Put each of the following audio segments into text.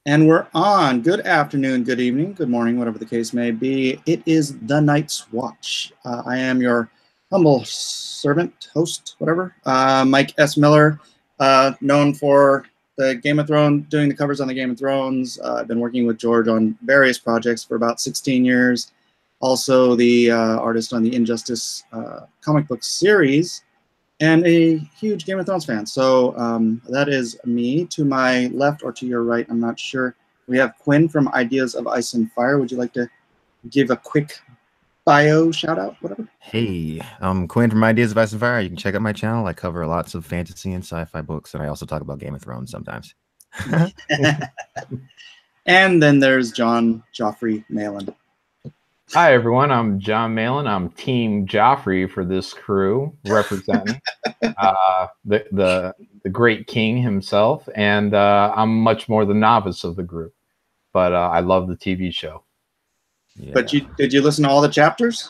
And we're on. Good afternoon, good evening, good morning, whatever the case may be. It is the Night's Watch. I am your humble servant, host, whatever, Mike S. Miller, known for the Game of Thrones, doing the covers on the Game of Thrones. I've been working with George on various projects for about 16 years. Also the artist on the Injustice comic book series, and a huge Game of Thrones fan. So that is me. To my left or to your right, I'm not sure. We have Quinn from Ideas of Ice and Fire. Would you like to give a quick bio shout out, whatever? Hey, I'm Quinn from Ideas of Ice and Fire. You can check out my channel. I cover lots of fantasy and sci-fi books, and I also talk about Game of Thrones sometimes. And then there's John Joffrey Malin. Hi, everyone. I'm John Malin. I'm Team Joffrey for this crew, representing the great king himself. And I'm much more the novice of the group, but I love the TV show. Yeah. But did you listen to all the chapters?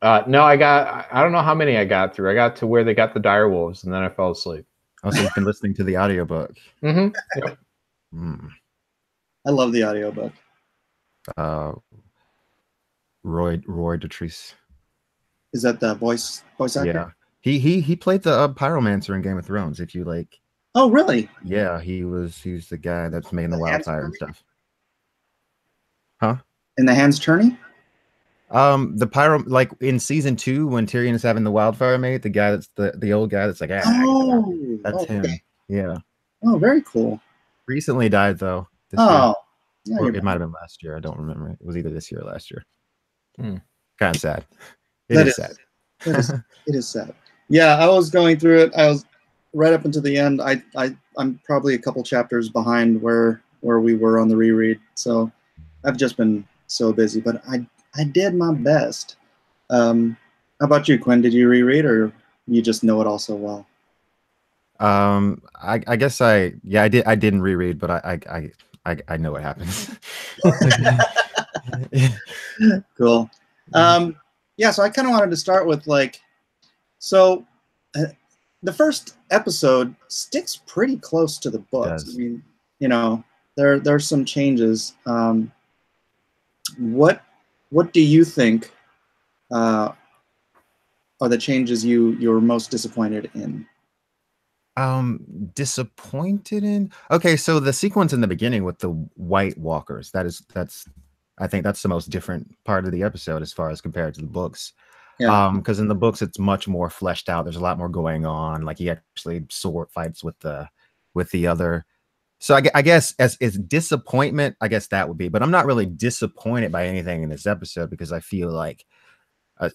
No, I don't know how many I got through. I got to where they got the dire wolves, and then I fell asleep. Oh, so you've been listening to the audiobook. Mm-hmm. Yep. I love the audiobook. Roy Dotrice. Is that the voice actor? Yeah. He played the pyromancer in Game of Thrones, if you like. Oh, really? Yeah, he's the guy that's making the wildfire and stuff. Huh? In the hands turning? The pyro, like in season 2 when Tyrion is having the wildfire made, the guy that's the old guy that's like, that's him. Yeah. Oh, very cool. Recently died though. This year. Yeah, or it might have been last year. I don't remember. It was either this year or last year. Kind of sad. It is sad. It is sad. Yeah, I was going through it. I was right up until the end. I'm probably a couple chapters behind where we were on the reread. So I've just been so busy, but I did my best. How about you, Quinn? Did you reread, or you just know it all so well? I guess I did. I didn't reread, but I know what happens. Cool. Yeah, so I kind of wanted to start with the first episode sticks pretty close to the books. I mean, there's some changes. What do you think are the changes you're most disappointed in? Disappointed in? Okay, so the sequence in the beginning with the White Walkers, I think that's the most different part of the episode as far as compared to the books. Yeah. Because in the books it's much more fleshed out. There's a lot more going on. Like he actually sword fights with the other. So I guess as disappointment, I guess that would be. But I'm not really disappointed by anything in this episode because I feel like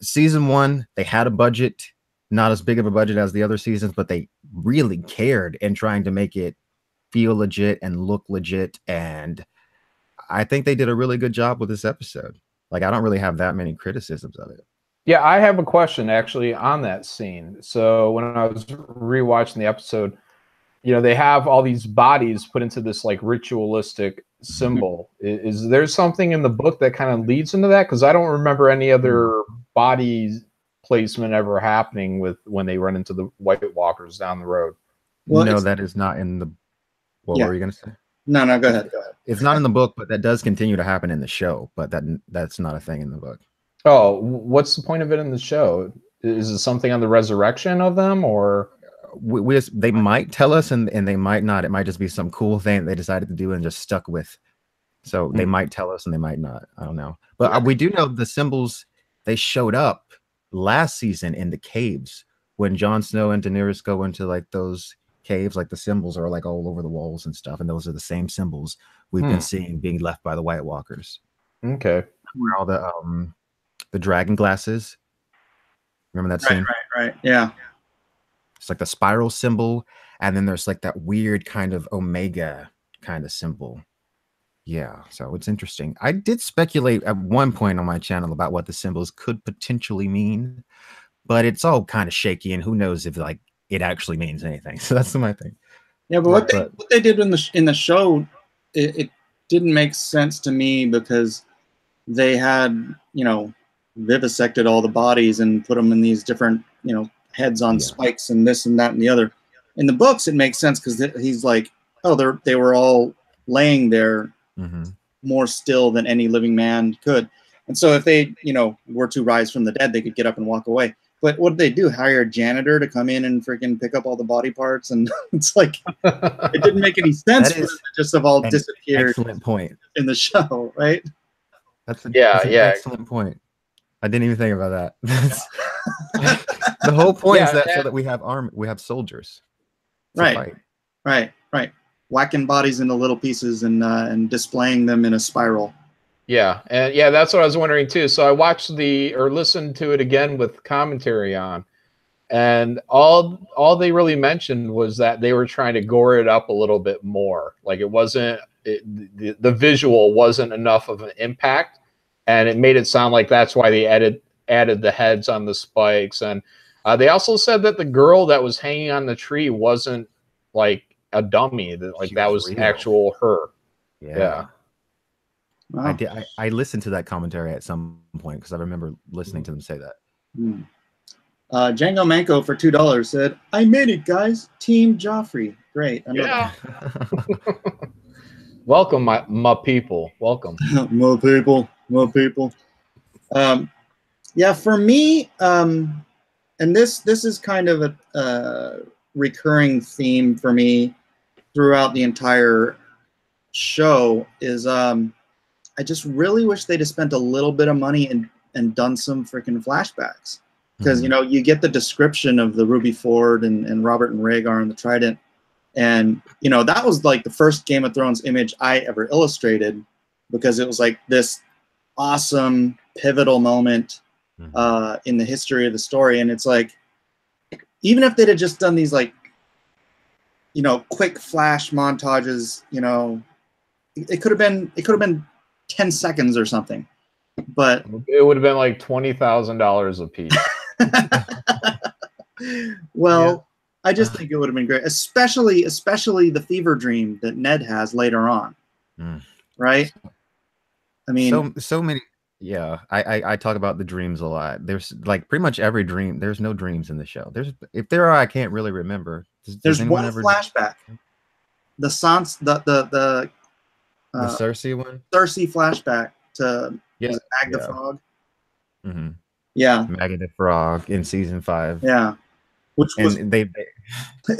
season 1 they had a budget, not as big of a budget as the other seasons, but they really cared in trying to make it feel legit and look legit. And I think they did a really good job with this episode. Like, I don't really have that many criticisms of it. Yeah, I have a question actually on that scene. So when I was rewatching the episode, they have all these bodies put into this like ritualistic symbol. Is there something in the book that kind of leads into that? Because I don't remember any other body placement ever happening with when they run into the White Walkers down the road. Well, no, that is not in the. What were you going to say? No, go ahead. It's not in the book, but that does continue to happen in the show. But that's not a thing in the book. Oh, what's the point of it in the show? Is it something on the resurrection of them, or they might tell us and they might not. It might just be some cool thing they decided to do and just stuck with. So they might tell us and they might not. I don't know. But we do know the symbols. They showed up last season in the caves when Jon Snow and Daenerys go into like those caves. Like the symbols are like all over the walls and stuff, and those are the same symbols we've been seeing being left by the White Walkers. Okay. Where all the dragon glasses. Remember that scene? Right. Yeah. It's like the spiral symbol, and then there's like that weird kind of omega kind of symbol. Yeah, so it's interesting. I did speculate at one point on my channel about what the symbols could potentially mean, but it's all kind of shaky, and who knows if like it actually means anything. So that's my thing. Yeah, but what they did in the show, it didn't make sense to me because they had vivisected all the bodies and put them in these different heads on spikes and this and that and the other. In the books, it makes sense because he's like, oh, they were all laying there more still than any living man could. And so if they, you know, were to rise from the dead, they could get up and walk away. But what did they do? Hire a janitor to come in and freaking pick up all the body parts? And it's like, it didn't make any sense for them to just have all disappeared. Excellent point in the show, right? That's an excellent point. I didn't even think about that. The whole point is that so that we have soldiers. Right. Whacking bodies into little pieces and displaying them in a spiral. Yeah, and yeah, that's what I was wondering too. So I watched listened to it again with commentary on, and all they really mentioned was that they were trying to gore it up a little bit more. Like it wasn't the visual wasn't enough of an impact, and it made it sound like that's why they added the heads on the spikes. And they also said that the girl that was hanging on the tree wasn't like a dummy, that was actual her. Yeah. Wow. I listened to that commentary at some point because I remember listening to them say that. Django Manco for $2 said, "I made it, guys. Team Joffrey." Great. Yeah. Welcome, my people. Welcome. My people. Yeah, for me, and this is kind of a recurring theme for me throughout the entire show is I just really wish they'd have spent a little bit of money and done some freaking flashbacks. Because, you know, you get the description of the Ruby Ford and Robert and Rhaegar and the Trident. And, you know, that was like the first Game of Thrones image I ever illustrated, because it was like this awesome pivotal moment in the history of the story. And it's like, even if they'd have just done these, like, you know, quick flash montages, you know, it could have been 10 seconds or something, but it would have been like $20,000 a piece. Well, yeah. I just think it would have been great, especially the fever dream that Ned has later on. Right? I mean, so many. Yeah, I talk about the dreams a lot. There's like pretty much every dream. There's no dreams in the show. If there are, I can't really remember. There's one flashback. The Cersei one? Cersei flashback to Mag the Frog. Yeah. Maggie the Frog in season 5. Yeah. Which was it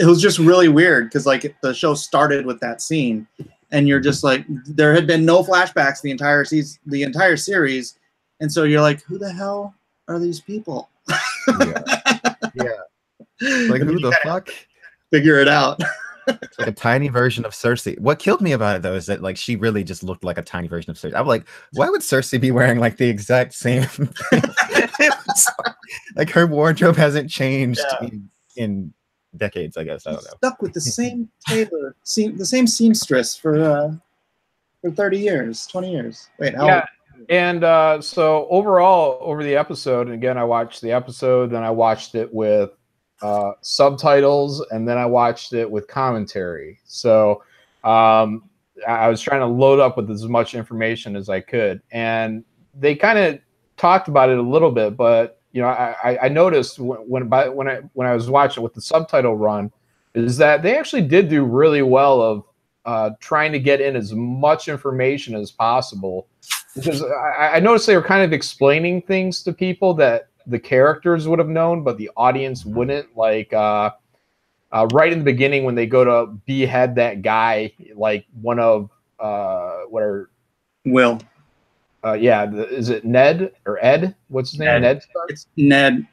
was just really weird because like the show started with that scene and you're just like, there had been no flashbacks the entire series, and so you're like, who the hell are these people? Yeah. Like who the fuck? Figure it out. It's like a tiny version of Cersei. What killed me about it though is that like she really just looked like a tiny version of Cersei. I'm like, why would Cersei be wearing like the exact same thing? Like her wardrobe hasn't changed in decades, I guess. I don't know. Stuck with the same tailor, the same seamstress for 30 years, 20 years. Wait, how old? And so overall, over the episode, and again, I watched the episode, then I watched it with subtitles, and then I watched it with commentary. So I was trying to load up with as much information as I could, and they kind of talked about it a little bit, but you know, I noticed when I was watching with the subtitle run is that they actually did do really well of trying to get in as much information as possible, because I noticed they were kind of explaining things to people that the characters would have known, but the audience wouldn't. Like right in the beginning when they go to behead that guy, like one of Will. Is it Ned or Ed? What's his name? Ned. It's Ned.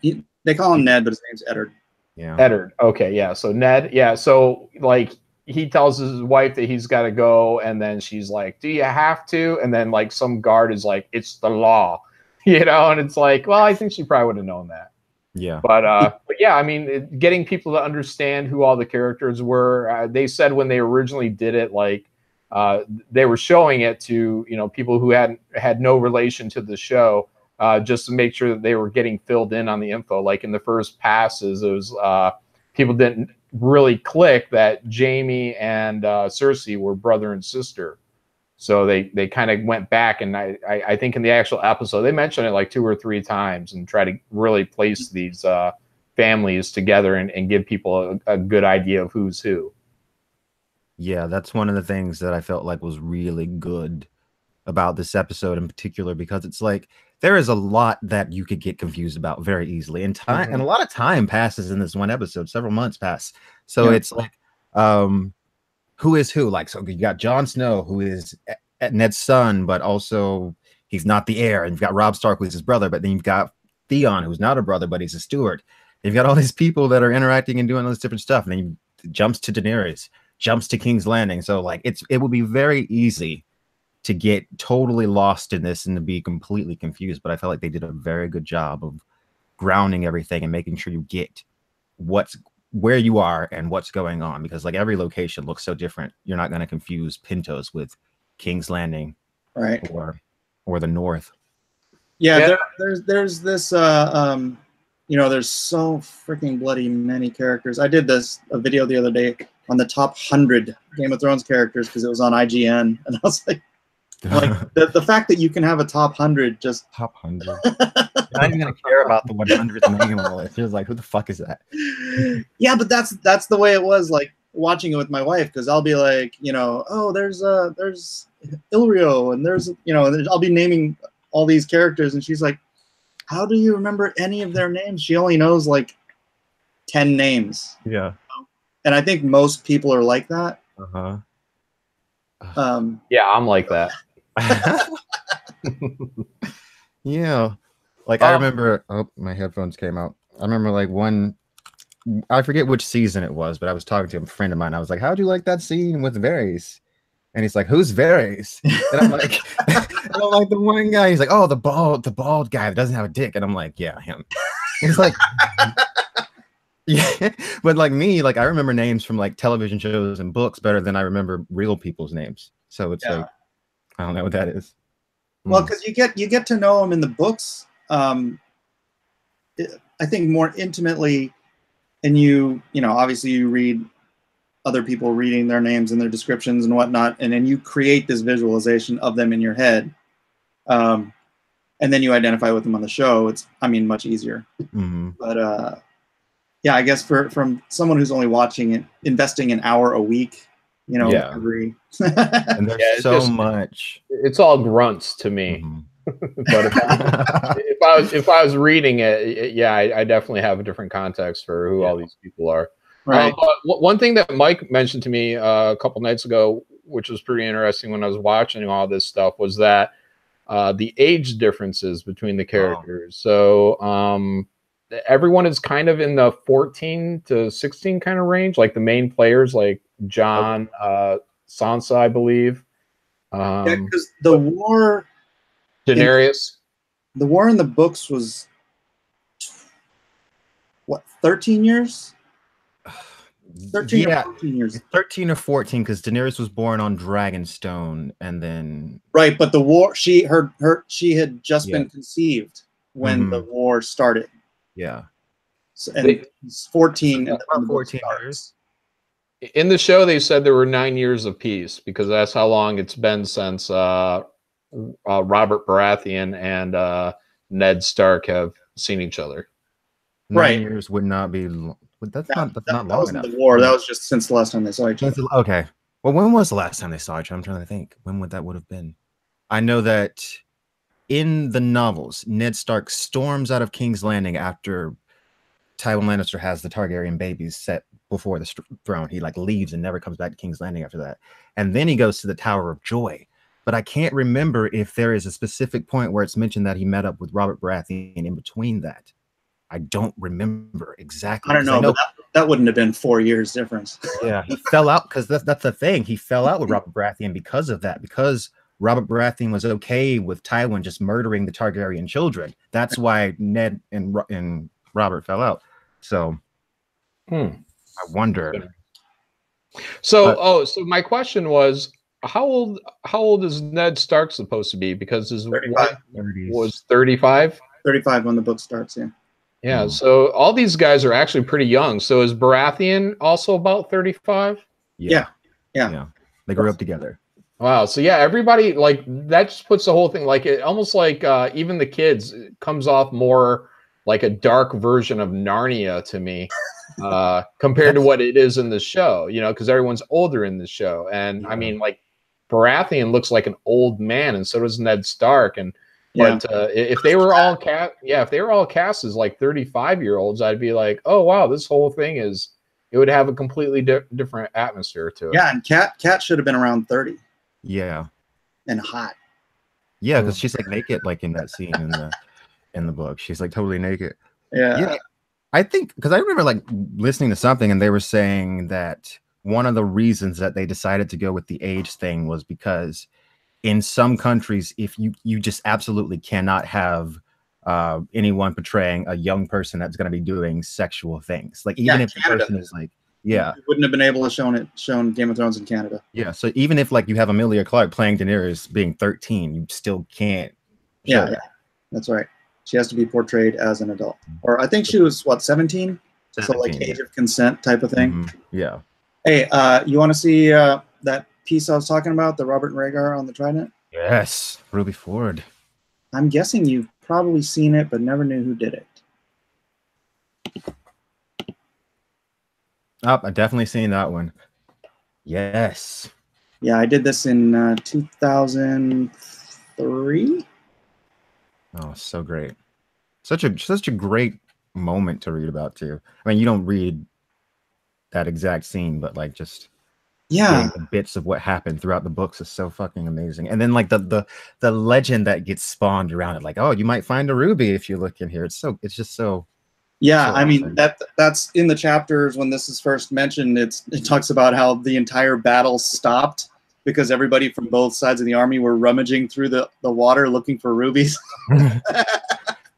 They call him Ned, but his name's Eddard. Yeah. Eddard. Okay, yeah. So Ned. Yeah. So like he tells his wife that he's got to go, and then she's like, "Do you have to?" And then like some guard is like, "It's the law," you know. And it's like, well, I think she probably would have known that. Yeah. But yeah, I mean, getting people to understand who all the characters were. They said when they originally did it, like. They were showing it to, you know, people who had no relation to the show, just to make sure that they were getting filled in on the info. Like in the first passes, it was people didn't really click that Jaime and Cersei were brother and sister. So they kind of went back, and I think in the actual episode they mentioned it like 2 or 3 times and try to really place these families together and give people a good idea of who's who. Yeah, that's one of the things that I felt like was really good about this episode in particular, because it's like there is a lot that you could get confused about very easily, and time and a lot of time passes in this one episode. Several months pass, so it's like, who is who? Like, so you got Jon Snow, who is Ned's son, but also he's not the heir, and you've got Robb Stark, who's his brother, but then you've got Theon, who's not a brother, but he's a steward. You've got all these people that are interacting and doing all this different stuff, and then he jumps to Daenerys, jumps to King's Landing. So like it would be very easy to get totally lost in this and to be completely confused. But I felt like they did a very good job of grounding everything and making sure you get where you are and what's going on, because like every location looks so different. You're not going to confuse Pintos with King's Landing, right, or the North. Yeah, there's this you know, there's so freaking bloody many characters. I did a video the other day on the top 100 Game of Thrones characters because it was on IGN, and I was like the fact that you can have a top 100 just top 100. You're not even gonna care about the 100th name on the list. You're just like, who the fuck is that? Yeah, but that's the way it was, like watching it with my wife, because I'll be like, you know, oh, there's Illyrio, and there's, you know, I'll be naming all these characters, and she's like, how do you remember any of their names? She only knows like 10 names. Yeah. And I think most people are like that. Yeah, I'm like that. Yeah. Like I remember, oh, my headphones came out. I remember like I forget which season it was, but I was talking to a friend of mine. I was like, how'd you like that scene with Varys? And he's like, who's Varys? And I'm like, the one guy. He's like, oh, the bald guy that doesn't have a dick. And I'm like, yeah, him. He's like, yeah. But like me, like I remember names from like television shows and books better than I remember real people's names. So it's like, I don't know what that is. Well, because you get to know them in the books, I think more intimately, and you know, obviously you read other people reading their names and their descriptions and whatnot, and then you create this visualization of them in your head, and then you identify with them on the show. It's, I mean, much easier. But yeah, I guess from someone who's only watching it, investing an hour a week, you know, every and there's so much. It's all grunts to me. But if I was reading it, yeah, I definitely have a different context for who all these people are. Right. But one thing that Mike mentioned to me a couple nights ago, which was pretty interesting when I was watching all this stuff, was that the age differences between the characters. So everyone is kind of in the 14 to 16 kind of range, like the main players, like Jon, Sansa, I believe. Yeah, because the war, Daenerys. The war in the books was what, 13 years? 13 or 14 years. 13 or 14, because Daenerys was born on Dragonstone, and then but the war, she had just been conceived when the war started. Yeah. So, and it's 14. So about 14 years. In the show, they said there were 9 years of peace, because that's how long it's been since Robert Baratheon and Ned Stark have seen each other. 9 years would not be. That's not long enough. The war. That was just since the last time they saw each other. Okay. Well, when was the last time they saw each other? I'm trying to think. When would that have been? I know that in the novels, Ned Stark storms out of King's Landing after Tywin Lannister has the Targaryen babies set before the throne. He like leaves and never comes back to King's Landing after that. And then he goes to the Tower of Joy. But I can't remember if there is a specific point where it's mentioned that he met up with Robert Baratheon in between that. I don't remember exactly. I don't know, but that wouldn't have been 4 years difference. Yeah, he fell out because that's the thing. He fell out with Robert Baratheon because of that. Because Robert Baratheon was okay with Tywin just murdering the Targaryen children. That's why Ned and Robert fell out. So, I wonder. So, so my question was, how old is Ned Stark supposed to be? Because his wife was 35. 35 when the book starts. Yeah. Yeah, so all these guys are actually pretty young. So is Baratheon also about 35? Yeah. They grew up together. Wow. So yeah, everybody, like, that just puts the whole thing, like, it almost like even the kids, it comes off more like a dark version of Narnia to me. compared to what it is in the show, you know, because everyone's older in the show. And I mean, like, Baratheon looks like an old man, and so does Ned Stark. And but if they were all if they were all cast as like 35-year-olds, I'd be like, oh wow, this whole thing is, it would have a completely different atmosphere to it. Yeah, and Cat should have been around 30. Yeah, and hot. Yeah, because she's like naked, like in that scene in the book. She's like totally naked. Yeah. I think because I remember like listening to something and they were saying that one of the reasons that they decided to go with the age thing was because in some countries, if you just absolutely cannot have anyone portraying a young person that's going to be doing sexual things. Like even if Canada. The person is like, you wouldn't have been able to shown Game of Thrones in Canada. Yeah, so even if like you have Emilia Clarke playing Daenerys being 13, you still can't. Yeah, that's right. She has to be portrayed as an adult. Or I think she was, what, 17? So like age of consent type of thing. Yeah. Hey, you want to see that piece I was talking about, the Robert and Rhaegar on the Trident? Yes, Ruby Ford. I'm guessing you've probably seen it, but never knew who did it. Oh, I've definitely seen that one. Yes. Yeah, I did this in 2003. Oh, so great. Such a great moment to read about too. I mean, you don't read that exact scene, but like just the bits of what happened throughout the books is so fucking amazing. And then like the legend that gets spawned around it, like, oh, you might find a ruby if you look in here. It's just so I mean that's in the chapters when this is first mentioned. It talks about how the entire battle stopped because everybody from both sides of the army were rummaging through the water looking for rubies.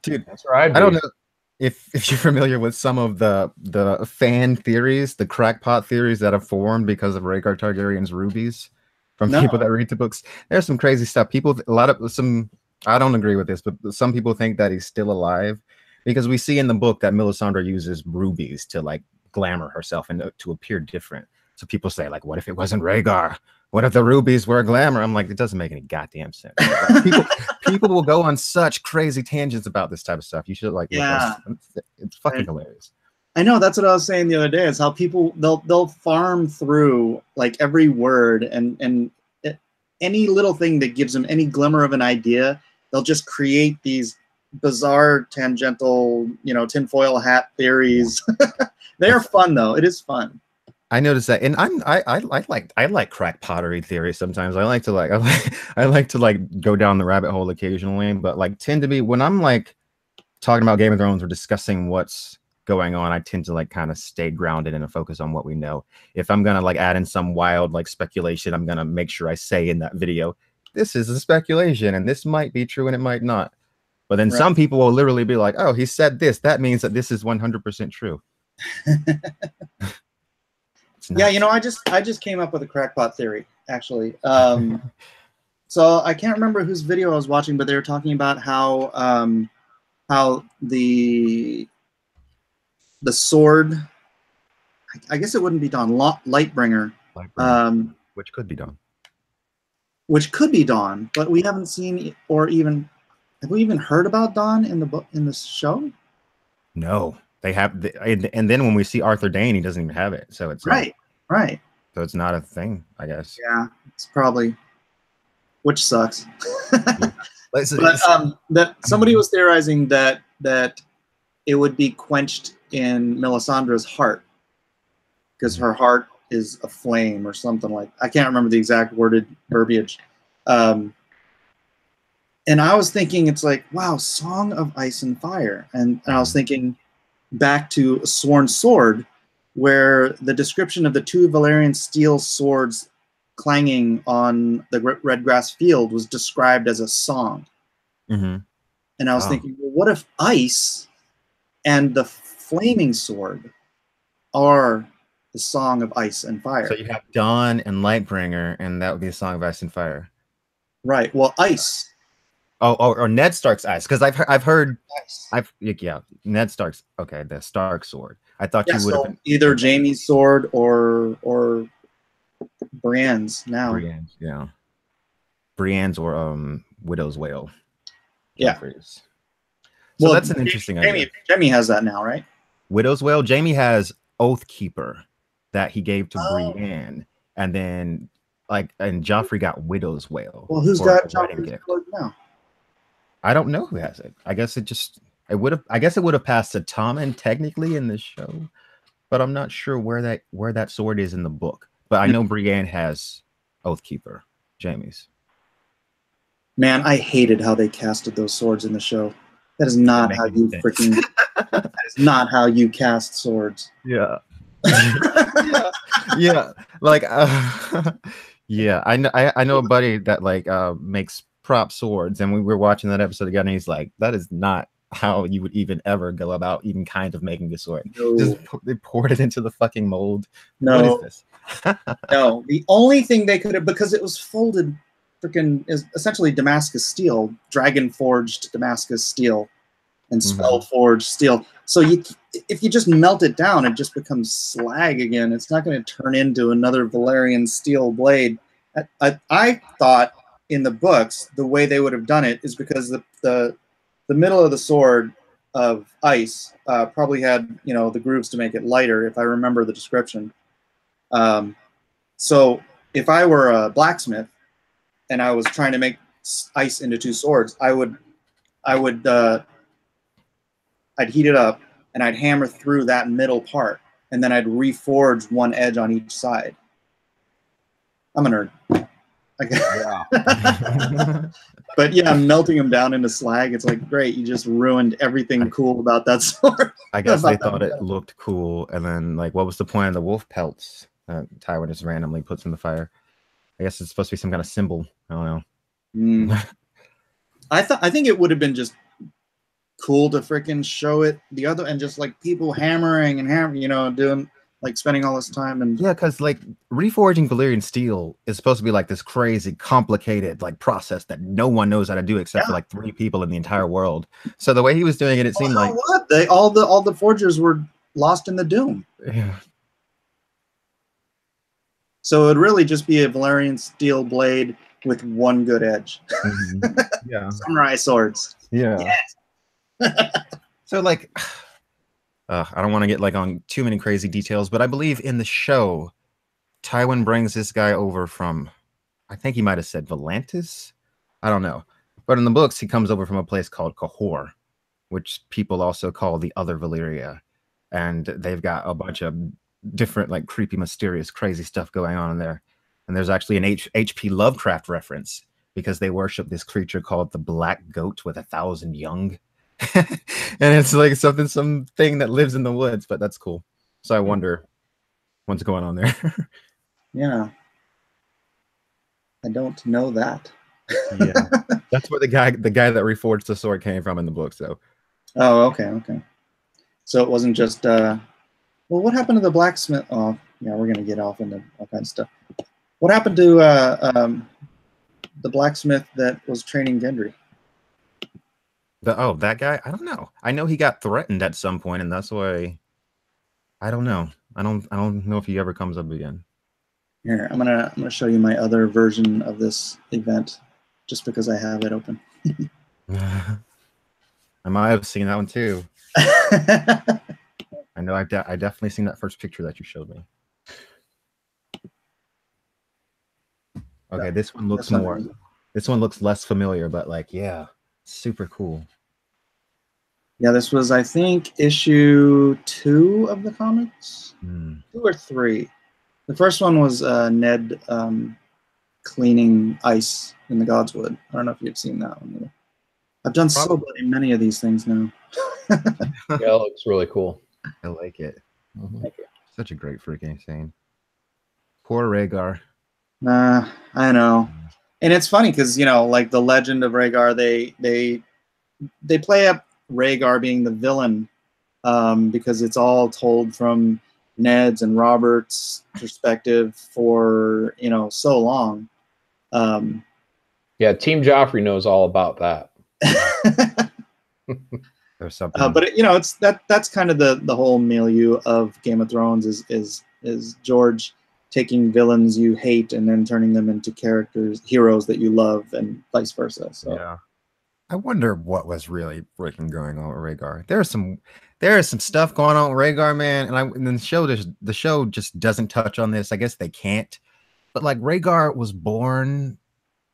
Dude, that's right. I don't know if you're familiar with some of the fan theories, the crackpot theories that have formed because of Rhaegar Targaryen's rubies from people that read the books. There's some crazy stuff. I don't agree with this, but some people think that he's still alive because we see in the book that Melisandre uses rubies to like glamour herself and to appear different. So people say like, what if it wasn't Rhaegar? What if the rubies were glamour? I'm like, it doesn't make any goddamn sense. Like, people will go on such crazy tangents about this type of stuff. You should like, it's fucking hilarious. I know, that's what I was saying the other day. Is how people they'll farm through like every word and any little thing that gives them any glimmer of an idea. They'll just create these bizarre tangential, tinfoil hat theories. They are fun though. It is fun. I noticed that, and I like crack pottery theory sometimes. I like to go down the rabbit hole occasionally, but like tend to be when I'm like talking about Game of Thrones or discussing what's going on, I tend to like kind of stay grounded and focus on what we know. If I'm gonna like add in some wild like speculation, I'm gonna make sure I say in that video, this is a speculation and this might be true and it might not. But then some people will literally be like, oh, he said this, that means that this is 100% true. Yeah, I just came up with a crackpot theory, actually. So I can't remember whose video I was watching, but they were talking about how the sword, I guess it wouldn't be Dawn, Lightbringer, which could be Dawn. Which could be Dawn, but we haven't seen have we even heard about Dawn in the show? No. They have, and then when we see Arthur Dayne, he doesn't even have it. So it's right. So it's not a thing, I guess. Yeah, it's probably, which sucks. But that somebody was theorizing that it would be quenched in Melisandre's heart because her heart is aflame or something like. I can't remember the exact worded verbiage. And I was thinking, it's like, wow, Song of Ice and Fire, and I was thinking back to Sworn Sword, where the description of the two Valyrian steel swords clanging on the red grass field was described as a song. And I was thinking, well, what if ice and the flaming sword are the Song of Ice and Fire? So you have Dawn and Lightbringer, and that would be a Song of Ice and Fire. Right. Well, ice. Or Ned Stark's ice, because I've heard Ned Stark's the Stark sword. I thought you would have been either Jaime's sword or Brienne's now. Brienne's or Widow's Wail. Yeah. So that's an interesting idea. Jaime has that now, right? Widow's Wail. Jaime has Oathkeeper that he gave to Brienne, and then and Joffrey got Widow's Wail. Well, who's for got a wedding Joffrey's gift. sword now? I don't know who has it. I guess it would have. I guess it would have passed to Tommen technically in the show, but I'm not sure where that sword is in the book. But I know Brienne has Oathkeeper, Jaime's. Man, I hated how they casted those swords in the show. That is not how you freaking. That is not how you cast swords. Yeah. Yeah. Like, yeah. I know a buddy that makes prop swords, and we were watching that episode again, and he's like, "That is not how you would even ever go about even kind of making a sword. No. Just they poured it into the fucking mold. No. What is this?" No. The only thing they could have, because it was folded, freaking is essentially Damascus steel, dragon forged Damascus steel, and spell forged steel. So if you just melt it down, it just becomes slag again. It's not going to turn into another Valyrian steel blade. I thought in the books the way they would have done it is because the middle of the sword of ice probably had the grooves to make it lighter, if I remember the description. So if I were a blacksmith and I was trying to make ice into two swords, I'd heat it up and I'd hammer through that middle part, and then I'd reforge one edge on each side. I'm a nerd. Yeah. But yeah, melting them down into slag, it's like, great, you just ruined everything cool about that sword. I guess they thought it looked cool, and then what was the point of the wolf pelts that Tywin just randomly puts in the fire? I guess it's supposed to be some kind of symbol. I don't know. I think it would have been just cool to freaking show it the other, and just people hammering and hammering, doing spending all this time. And yeah, because reforging Valyrian steel is supposed to be this crazy complicated process that no one knows how to do except for 3 people in the entire world. So the way he was doing it, it seemed like all the forgers were lost in the doom. Yeah. So it would really just be a Valyrian steel blade with one good edge. Yeah. Samurai swords. Yeah. Yes. So I don't want to get on too many crazy details, but I believe in the show, Tywin brings this guy over from, I think he might have said Volantis. I don't know. But in the books, he comes over from a place called Cahor, which people also call the other Valyria. And they've got a bunch of different creepy, mysterious, crazy stuff going on in there. And there's actually an H.P. Lovecraft reference because they worship this creature called the Black Goat with 1,000 young. And it's something that lives in the woods, but that's cool. So I wonder what's going on there. Yeah. I don't know that. Yeah. That's where the guy that reforged the sword came from in the book, so. Oh, okay. So it wasn't just well, what happened to the blacksmith? Oh, yeah, we're gonna get off into all kinds of stuff. What happened to the blacksmith that was training Gendry? That guy? I don't know. I know he got threatened at some point, and that's why I don't know. I don't know if he ever comes up again. Here, I'm gonna show you my other version of this event, just because I have it open. I might have seen that one too. I know I definitely seen that first picture that you showed me. Okay, this one looks this one looks less familiar, but yeah, super cool. Yeah, this was, I think, issue 2 of the comics. 2 or 3. The first one was Ned cleaning ice in the Godswood. I don't know if you've seen that one either. I've done so many of these things now. Yeah, it looks really cool. I like it. Thank you. Such a great freaking scene. Poor Rhaegar. I know. And it's funny because, the legend of Rhaegar, they play up Rhaegar being the villain because it's all told from Ned's and Robert's perspective for, so long. Yeah, Team Joffrey knows all about that. There's something. But it's that's kind of the whole milieu of Game of Thrones is George taking villains you hate and then turning them into heroes that you love, and vice versa. So yeah. I wonder what was really freaking going on with Rhaegar. There is some stuff going on with Rhaegar, man, and then the show just doesn't touch on this. I guess they can't. But like Rhaegar was born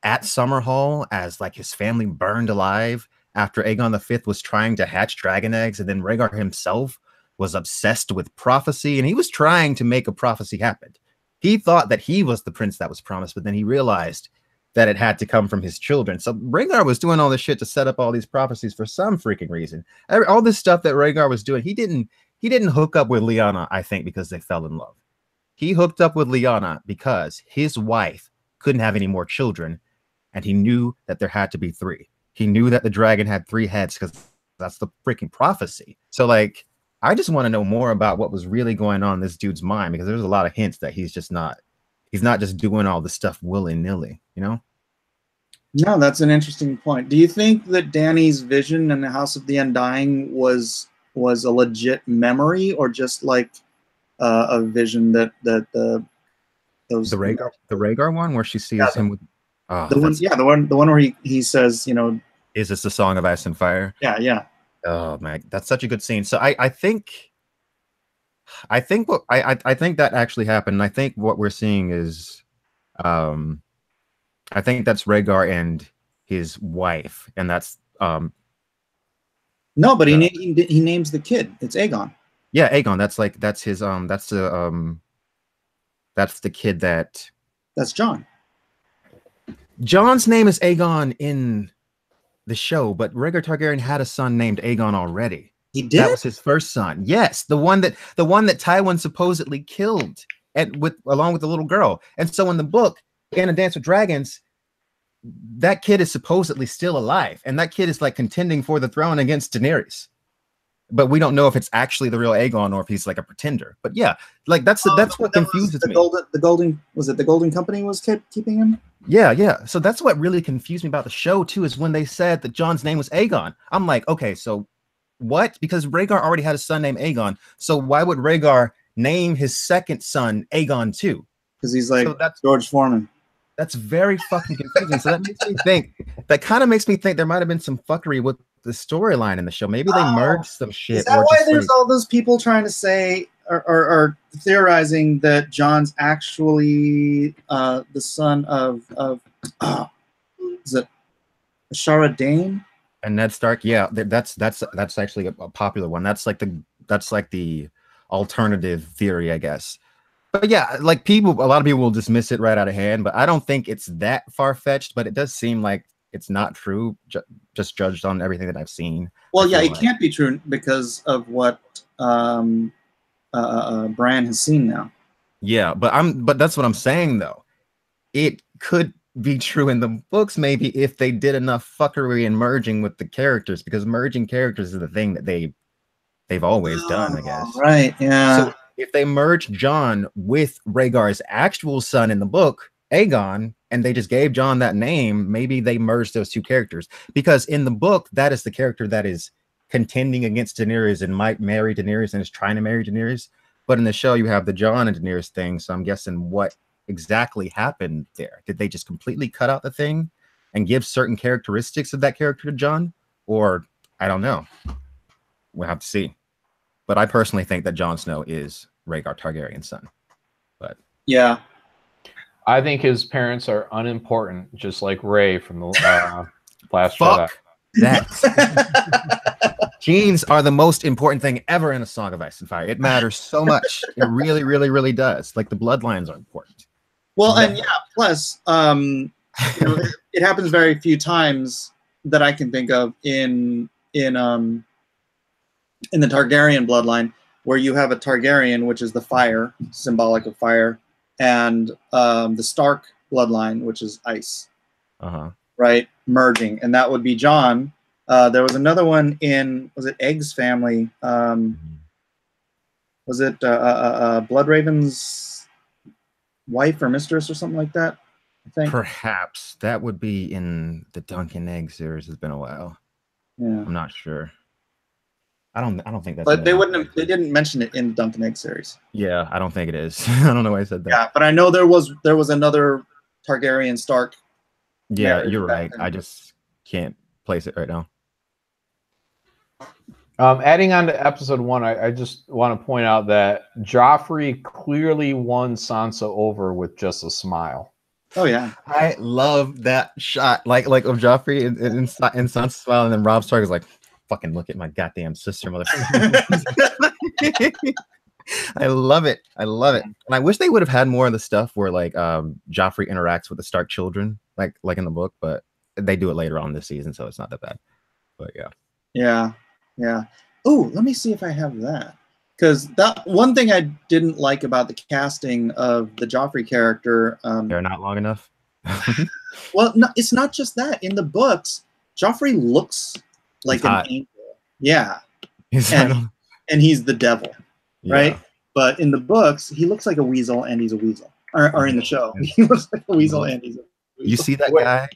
at Summerhall as like his family burned alive after Aegon V was trying to hatch dragon eggs, and then Rhaegar himself was obsessed with prophecy, and he was trying to make a prophecy happen. He thought that he was the prince that was promised, but then he realized that it had to come from his children. So Rhaegar was doing all this shit to set up all these prophecies for some freaking reason. All this stuff that Rhaegar was doing, he didn't hook up with Lyanna, I think, because they fell in love. He hooked up with Lyanna because his wife couldn't have any more children, and he knew that there had to be 3. He knew that the dragon had 3 heads because that's the freaking prophecy. So, like, I just want to know more about what was really going on in this dude's mind, because there's a lot of hints that he's not just doing all this stuff willy-nilly, you know? No, that's an interesting point. Do you think that Dany's vision in the House of the Undying was a legit memory, or just like a vision that the Rhaegar one where she sees him with the one where he says, you know, is this the Song of Ice and Fire? Yeah. Oh man, that's such a good scene. So I think that actually happened. I think what we're seeing is I think that's Rhaegar and his wife, and that's no, but he names the kid. It's Aegon. Yeah, Aegon. That's the kid that. That's Jon. Jon's name is Aegon in the show, but Rhaegar Targaryen had a son named Aegon already. He did? That was his first son. Yes, the one that Tywin supposedly killed along with the little girl. And so in the book, in A Dance with Dragons, that kid is supposedly still alive, and that kid is like contending for the throne against Daenerys. But we don't know if it's actually the real Aegon or if he's like a pretender. But yeah, like that's what confuses me. The Golden Company was keeping him? Yeah. So that's what really confused me about the show too, is when they said that Jon's name was Aegon. I'm like, okay, so what? Because Rhaegar already had a son named Aegon. So why would Rhaegar name his second son Aegon too? Because he's like George Foreman. That's very fucking confusing. So that kind of makes me think there might have been some fuckery with the storyline in the show. Maybe they merged some shit. Is that why there's all those people trying to say or theorizing that Jon's actually the son of is it Ashara Dane? And Ned Stark? Yeah, that's actually a popular one. That's like the alternative theory, I guess. But yeah, like a lot of people will dismiss it right out of hand, but I don't think it's that far-fetched, but it does seem like it's not true, just judged on everything that I've seen. Well, yeah, it can't be true because of what Bran has seen now. Yeah, but that's what I'm saying though. It could be true in the books maybe if they did enough fuckery and merging with the characters, because merging characters is the thing that they've always done, I guess. Right, yeah. So if they merge Jon with Rhaegar's actual son in the book, Aegon, and they just gave Jon that name, maybe they merged those two characters. Because in the book, that is the character that is contending against Daenerys and might marry Daenerys and is trying to marry Daenerys. But in the show, you have the Jon and Daenerys thing. So I'm guessing what exactly happened there. Did they just completely cut out the thing and give certain characteristics of that character to Jon? Or I don't know. We'll have to see. But I personally think that Jon Snow is Rhaegar Targaryen's son. But yeah, I think his parents are unimportant, just like Rey from the Last Jedi. Fuck that. Genes are the most important thing ever in A Song of Ice and Fire. It matters so much. It really, really, really does. Like the bloodlines are important. Well, and yeah, plus, it happens very few times that I can think of in the Targaryen bloodline, where you have a Targaryen, which is the fire, symbolic of fire, and the Stark bloodline, which is ice, right, merging, and that would be Jon. There was another one in, was it Egg's family? Was it Bloodraven's wife or mistress or something like that? I think perhaps that would be in the Duncan Egg series. It's been a while. Yeah, I'm not sure. I don't think that's. But they wouldn't have. They didn't mention it in the Duncan Egg series. Yeah, I don't think it is. I don't know why I said that. Yeah, but I know there was another Targaryen Stark. Yeah, you're right. I just can't place it right now. Adding on to episode 1, I just want to point out that Joffrey clearly won Sansa over with just a smile. Oh yeah, I love that shot, like of Joffrey in Sansa smile, and then Robb Stark is like, "Fucking look at my goddamn sister, motherfucker." I love it. I love it. And I wish they would have had more of the stuff where like Joffrey interacts with the Stark children, like in the book, but they do it later on this season, so it's not that bad. But yeah. Oh, let me see if I have that. Because that one thing I didn't like about the casting of the Joffrey character, They're not long enough. well, no, it's not just that. In the books, Joffrey looks like an angel. Yeah, and he's the devil, right? Yeah. But in the books, he looks like a weasel, and he's a weasel. Or in the show, he looks like a weasel, and he's a weasel. You see that guy,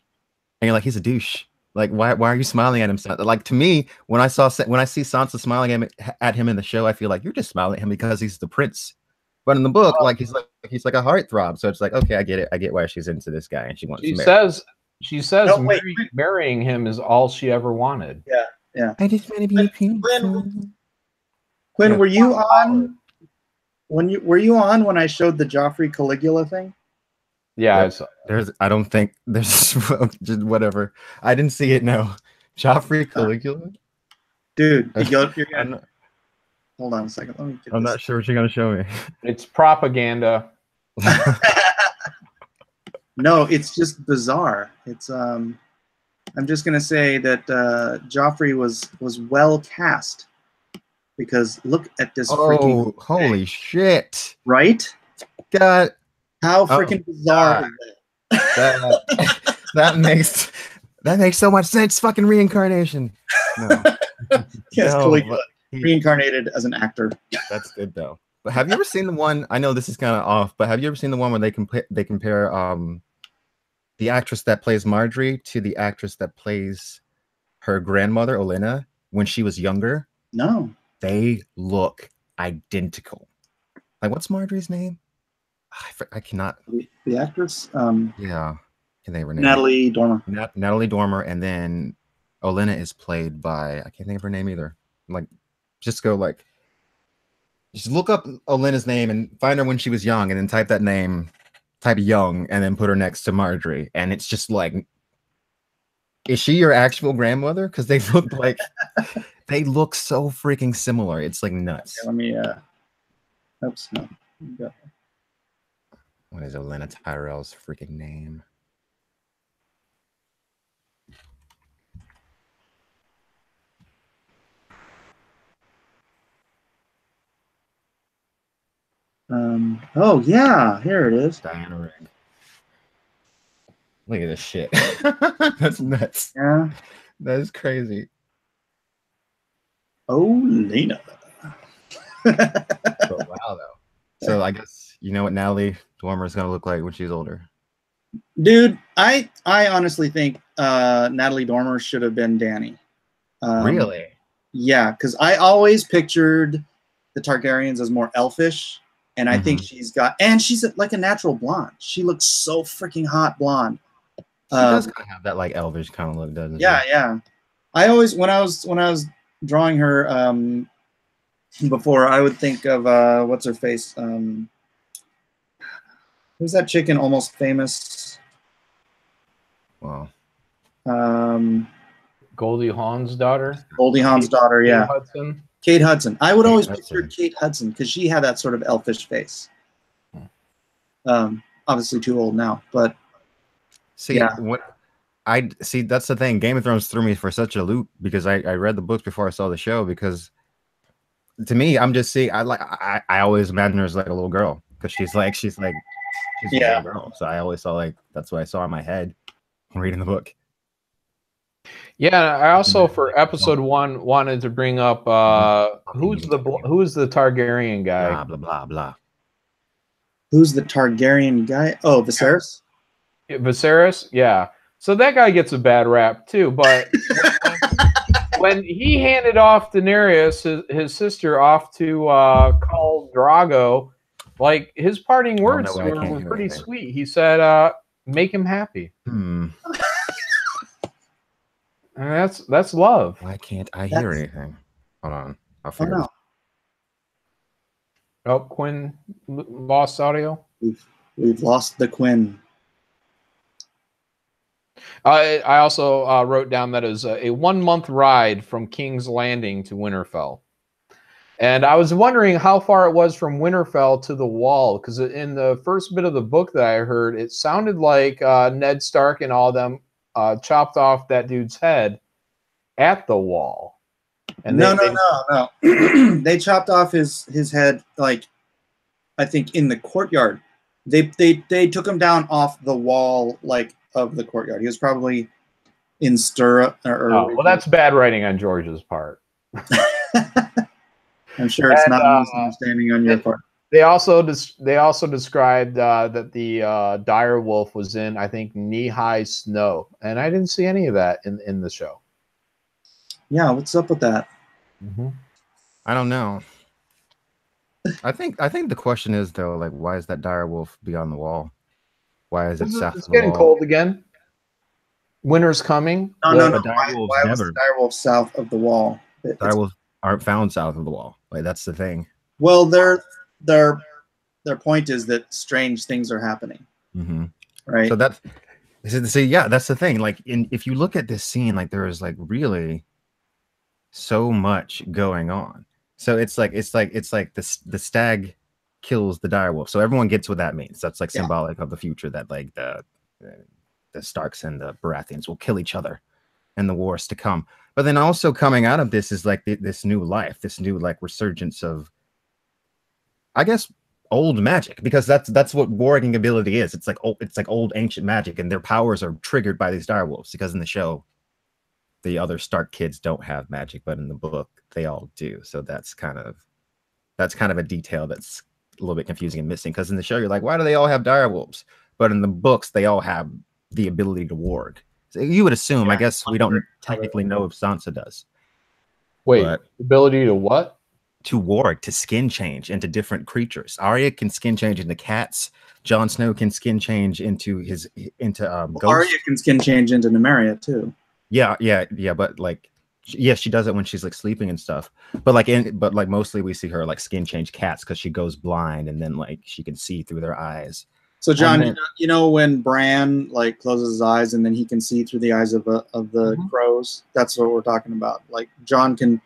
and you're like, he's a douche. Like, why are you smiling at him? Like, to me, when I see Sansa smiling at him in the show, I feel like you're just smiling at him because he's the prince. But in the book, like he's like a heartthrob. So it's like, okay, I get it. I get why she's into this guy and she wants to marry. She says marrying him is all she ever wanted. Yeah. I just want to be a prince. Quinn, were you on when I showed the Joffrey Caligula thing? Yeah, I don't think there's just whatever. I didn't see it. No, Joffrey Caligula, dude. Hold on a second. Let me. I'm not sure what you're gonna show me. It's propaganda. No, it's just bizarre. It's I'm just gonna say that Joffrey was well cast because look at this. Oh, holy shit! Right? God. How freaking bizarre is that? that makes so much sense. Fucking reincarnation. No. Yes, no, reincarnated as an actor. That's good though. But have you ever seen the one? I know this is kind of off, but have you ever seen the one where they compare the actress that plays Marjorie to the actress that plays her grandmother Olenna when she was younger? No. They look identical. Like, what's Marjorie's name? I cannot. The actress? Yeah. Can they rename Natalie Dormer. Natalie Dormer, and then Olenna is played by, I can't think of her name either. Like, just look up Olenna's name and find her when she was young, and then type that name, type young, and then put her next to Marjorie. And it's just like, is she your actual grandmother? Because they look like, they look so freaking similar. It's like nuts. Okay, let me, oops, no. Go. What is Olenna Tyrell's freaking name? Oh yeah, here it is. Diana Rigg. Look at this shit. That's nuts. Yeah. That is crazy. Olenna. But wow, though. So I guess you know what Natalie Dormer is gonna look like when she's older. Dude, I honestly think Natalie Dormer should have been Dany. Really? Yeah, because I always pictured the Targaryens as more elfish, and I think she's like a natural blonde. She looks so freaking hot blonde. She does kind of have that like elvish kind of look, doesn't she? Yeah. I always when I was drawing her before, I would think of what's her face? Who's that chick in Almost Famous? Wow. Goldie Hawn's daughter. Goldie Hawn's daughter, yeah. Hudson. Kate Hudson. I would always picture Kate Hudson because she had that sort of elfish face. Obviously too old now, but see, yeah. That's the thing. Game of Thrones threw me for such a loop because I read the books before I saw the show, because to me, I'm just seeing, I always imagine her as like a little girl because she's a little girl. So I always saw that's what I saw in my head when reading the book. Yeah, I also for episode 1 wanted to bring up who's the Targaryen guy? Blah blah blah blah. Who's the Targaryen guy? Oh, Viserys. Viserys, yeah. So that guy gets a bad rap too, but when he handed off Daenerys, his sister, off to Khal Drogo, like his parting words were pretty sweet. He said, "Make him happy." that's love. Why can't I hear anything? Hold on, I'll figure it out. Oh, Quinn lost audio. We've lost the Quinn. I also wrote down that it was a 1 month ride from King's Landing to Winterfell. And I was wondering how far it was from Winterfell to the Wall, because in the first bit of the book that I heard, it sounded like Ned Stark and all of them chopped off that dude's head at the Wall. And no. They chopped off his head, like, I think in the courtyard. They took him down off the wall, like, of the courtyard. He was probably in stirrup. Well, that's bad writing on George's part. I'm sure it's not a misunderstanding on your part. They also described that the dire wolf was in, I think, knee-high snow, and I didn't see any of that in the show. Yeah, what's up with that? I don't know. I think the question is, though, like, why is that dire wolf beyond the wall? Why is it south of the wall? It's getting cold again. Winter's coming. No. Why was the dire wolf south of the wall? Dire wolves aren't found south of the wall. Like, that's the thing. Well, their point is that strange things are happening. Right. So that's the thing. Like, if you look at this scene, like, there is, like, really so much going on. So it's like the stag kills the dire wolf. So everyone gets what that means. That's like symbolic of the future, that like the Starks and the Baratheons will kill each other in the wars to come. But then also coming out of this is like this new life, this new like resurgence of, I guess, old magic, because that's what warging ability is. It's like old ancient magic, and their powers are triggered by these dire wolves, because in the show the other Stark kids don't have magic, but in the book they all do. So that's kind of a detail that's a little bit confusing and missing, because in the show you're like, why do they all have dire wolves? But in the books they all have the ability to warg. So you would assume, I guess we don't technically know if Sansa does. Wait, ability to what? To warg, to skin change into different creatures. Arya can skin change into cats. Jon Snow can skin change into ghosts. Arya can skin change into Nymeria too. Yeah, but like, yeah, she does it when she's like sleeping and stuff. But like mostly we see her like skin change cats, because she goes blind and then like she can see through their eyes. So John, you know when Bran like closes his eyes and then he can see through the eyes of the crows? That's what we're talking about. Like John can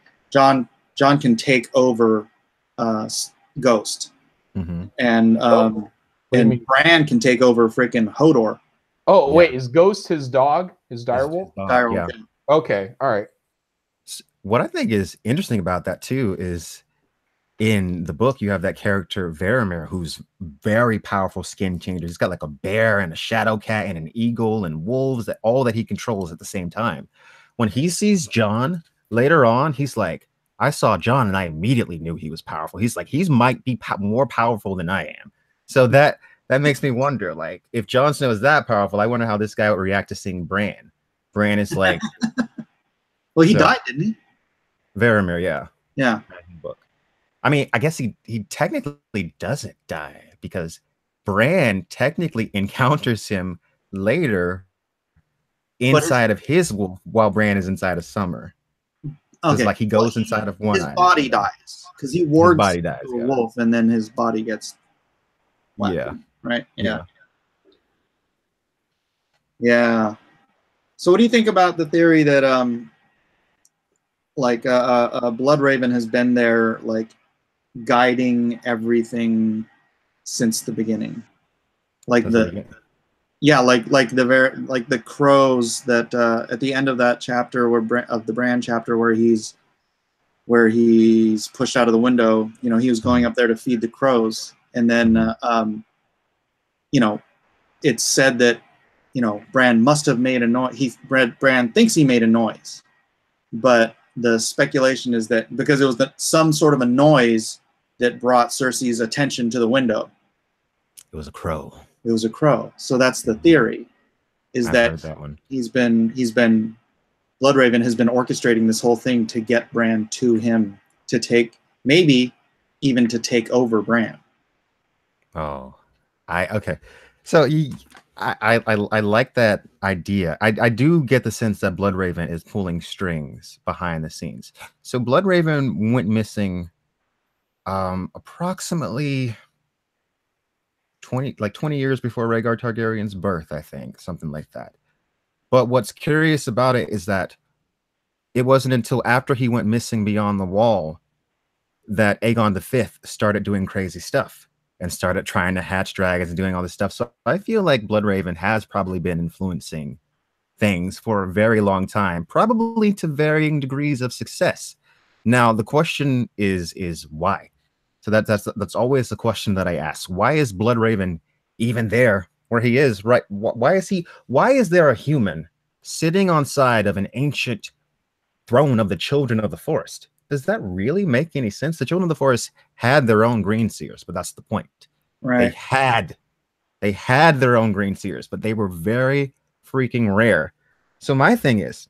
take over Ghost, and Bran can take over freaking Hodor. Oh wait, is Ghost his dog? His direwolf? Direwolf. Yeah. Okay, all right. What I think is interesting about that too is, in the book you have that character Varamir, who's very powerful skin changer. He's got like a bear and a shadow cat and an eagle and wolves, that all that he controls at the same time. When he sees Jon later on, he's like, I saw Jon and I immediately knew he was powerful. He's like, he might be more powerful than I am. So that makes me wonder, like, if Jon Snow is that powerful, I wonder how this guy would react to seeing Bran. Bran is like, well, he died, didn't he? Varamir, yeah. Yeah. Book. I mean, I guess he technically doesn't die, because Bran technically encounters him later inside of his wolf, while Bran is inside of Summer. Okay, like he goes inside of one. His body dies because he wargs a wolf, and then his body gets. Yeah. Right. Yeah. So, what do you think about the theory that Bloodraven has been there, like, guiding everything since the beginning, like the crows that at the end of that chapter of the Bran chapter where he's pushed out of the window, you know, he was going up there to feed the crows, and then you know, it's said that, you know, Bran must have made a noise. Bran thinks he made a noise, but the speculation is that because it was some sort of a noise that brought Cersei's attention to the window. It was a crow. It was a crow. So that's the theory, is that he's been Bloodraven has been orchestrating this whole thing to get Bran to him, to take, maybe even to take over Bran. Oh, okay. So I like that idea. I do get the sense that Bloodraven is pulling strings behind the scenes. So Bloodraven went missing approximately 20 years before Rhaegar Targaryen's birth, I think, something like that. But what's curious about it is that it wasn't until after he went missing beyond the wall that Aegon V started doing crazy stuff and started trying to hatch dragons and doing all this stuff. So I feel like Bloodraven has probably been influencing things for a very long time, probably to varying degrees of success. Now the question is why? So that's always the question that I ask. Why is Bloodraven even there where he is? Right? Why is there a human sitting on side of an ancient throne of the children of the forest? Does that really make any sense? The children of the forest had their own green seers, but that's the point. Right. They had their own green seers, but they were very freaking rare. So my thing is,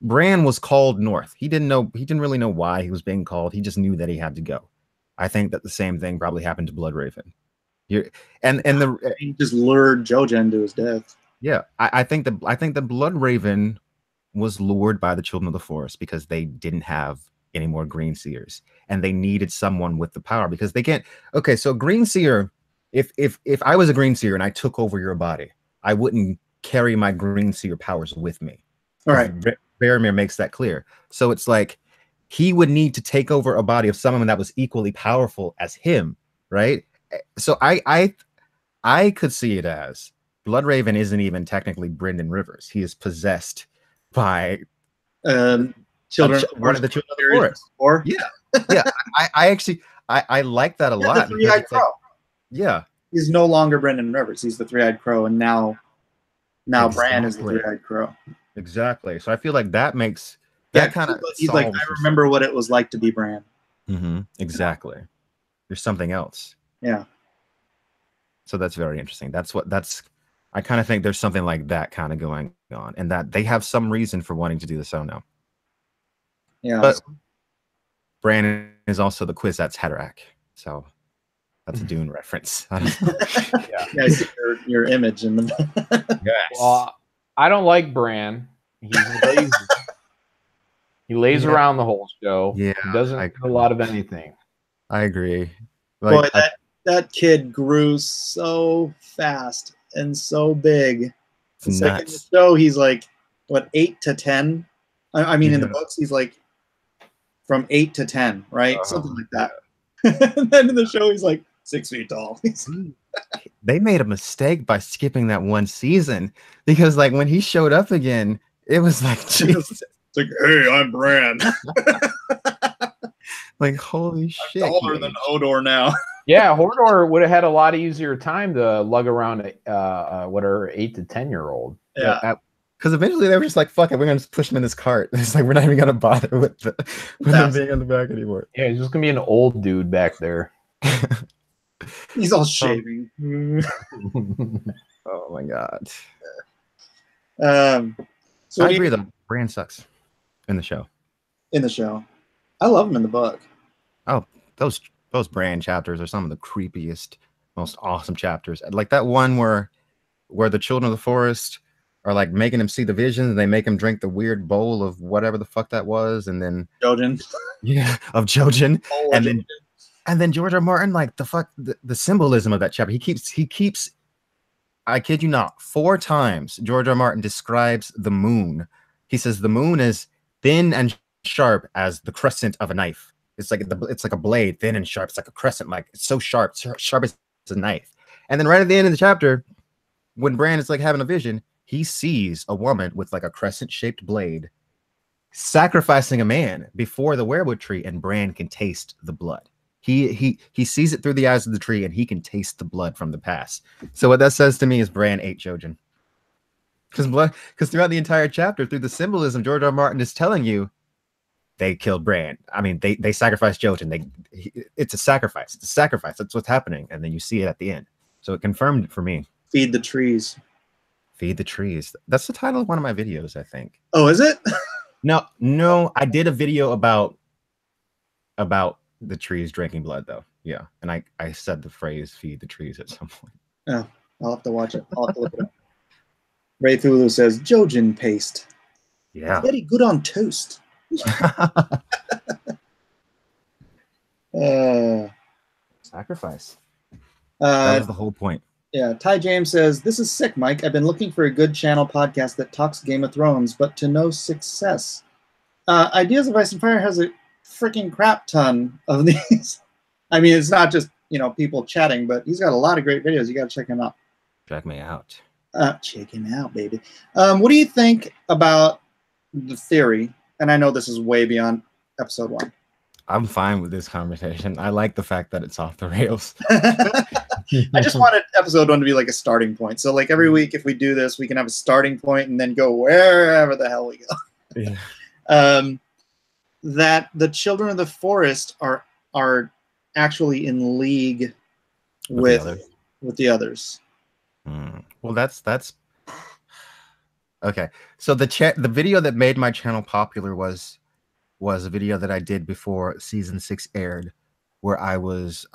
Bran was called north. He didn't really know why he was being called. He just knew that he had to go. I think that the same thing probably happened to Bloodraven. He just lured Jojen to his death. Yeah, I think that Bloodraven was lured by the children of the forest because they didn't have any more green seers, and they needed someone with the power because they can't. Okay, so green seer, if I was a green seer and I took over your body, I wouldn't carry my green seer powers with me. All right, Boromir makes that clear. So it's like he would need to take over a body of someone that was equally powerful as him, right? So I could see it as Bloodraven isn't even technically Brynden Rivers. He is possessed by children, one of the children of the forest. Or yeah. I actually like that a lot. The three-eyed crow. Yeah, he's no longer Brynden Rivers. He's the three-eyed crow, and now exactly. Bran is the three-eyed crow. Exactly. So I feel like that makes that kind of. He's like, I remember what it was like to be Bran. Mm-hmm. Exactly. There's something else. Yeah. So that's very interesting. I kind of think there's something like that kind of going on, and that they have some reason for wanting to do the show now. Yeah. But Bran is also the Kwisatz Haderach, so that's a Dune reference. Yeah, your image in the. Yes. Well, I don't like Bran. He's lazy. He lays around the whole show. Yeah, he doesn't do a lot of anything. I agree. Boy, that kid grew so fast and so big. It's like in the show, he's like, what, 8 to 10? I mean, in the books, he's like from 8 to 10, right? Something like that. And then in the show, he's like 6 feet tall. They made a mistake by skipping that one season because, like, when he showed up again, it was like, Jesus. It's like, hey, I'm Bran. Like, holy shit. I'm taller than Hodor now. Yeah, Hodor would have had a lot easier time to lug around what are 8 to 10-year-old. Yeah. Because eventually they were just like, fuck it, we're going to just push him in this cart. It's like, we're not even going to bother with him being in the back anymore. Yeah, he's just going to be an old dude back there. He's all shaving. Oh, my God. So I agree, though. Bran sucks in the show. In the show. I love him in the book. Oh, those Bran chapters are some of the creepiest, most awesome chapters. Like that one where the children of the forest are like making him see the visions, and they make him drink the weird bowl of whatever the fuck that was, and then Jojen. Yeah, of Jojen. And then George R. Martin, like the symbolism of that chapter. He keeps I kid you not, 4 times George R. Martin describes the moon. He says the moon is thin and sharp as the crescent of a knife. It's like a blade, thin and sharp. It's like a crescent, like it's so sharp as a knife. And then right at the end of the chapter, when Bran is like having a vision, he sees a woman with like a crescent-shaped blade sacrificing a man before the weirwood tree, and Bran can taste the blood. He sees it through the eyes of the tree, and he can taste the blood from the past. So what that says to me is Bran ate Jojen. Because throughout the entire chapter, through the symbolism, George R. Martin is telling you they killed Bran. I mean, they sacrificed Jojen. It's a sacrifice. It's a sacrifice. That's what's happening. And then you see it at the end. So it confirmed it for me. Feed the trees. Feed the trees. That's the title of one of my videos, I think. Oh, is it? No. I did a video about the trees drinking blood, though. Yeah. And I said the phrase "feed the trees" at some point. Oh. I'll have to watch it. I'll have to look it up. Ray Thulu says Jojen paste. Yeah. Very good on toast. Sacrifice. That was the whole point. Yeah, Ty James says, this is sick, Mike. I've been looking for a good channel podcast that talks Game of Thrones, but to no success. Ideas of Ice and Fire has a freaking crap ton of these. I mean, it's not just, people chatting, but he's got a lot of great videos. You got to check him out. Check me out. Check him out, baby. What do you think about the theory? And I know this is way beyond episode 1. I'm fine with this conversation. I like the fact that it's off the rails. I just wanted episode 1 to be like a starting point. So like every week, if we do this, we can have a starting point and then go wherever the hell we go. Yeah. That the Children of the Forest are actually in league with the others. Well, that's okay. So the video that made my channel popular was a video that I did before season 6 aired, where I was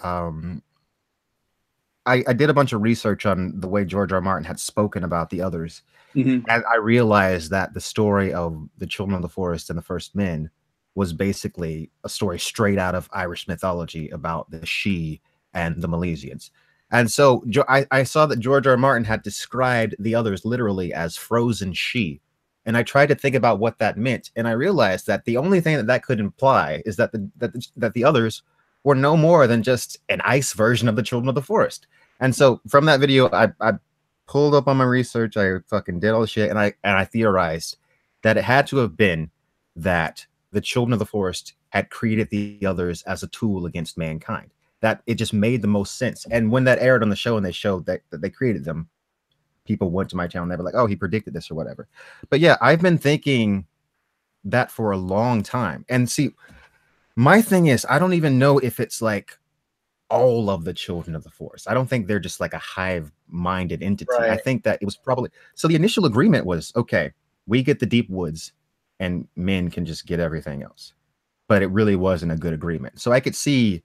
I did a bunch of research on the way George R. Martin had spoken about the others. And I realized that the story of the Children of the Forest and the First Men was basically a story straight out of Irish mythology about the Sidhe and the Milesians. And so I saw that George R. Martin had described the others literally as frozen Sidhe. And I tried to think about what that meant. And I realized that the only thing that could imply is that the others were no more than just an ice version of the Children of the Forest. And so from that video, I pulled up on my research, I fucking did all the shit, and I theorized that it had to have been that the Children of the Forest had created the others as a tool against mankind. That it just made the most sense. And when that aired on the show and they showed that they created them, people went to my channel and they were like, oh, he predicted this or whatever. But yeah, I've been thinking that for a long time. And see, my thing is, I don't even know if it's like all of the Children of the Forest. I don't think they're just like a hive-minded entity. Right. I think that it was probably... So the initial agreement was, okay, we get the deep woods and men can just get everything else. But it really wasn't a good agreement. So I could see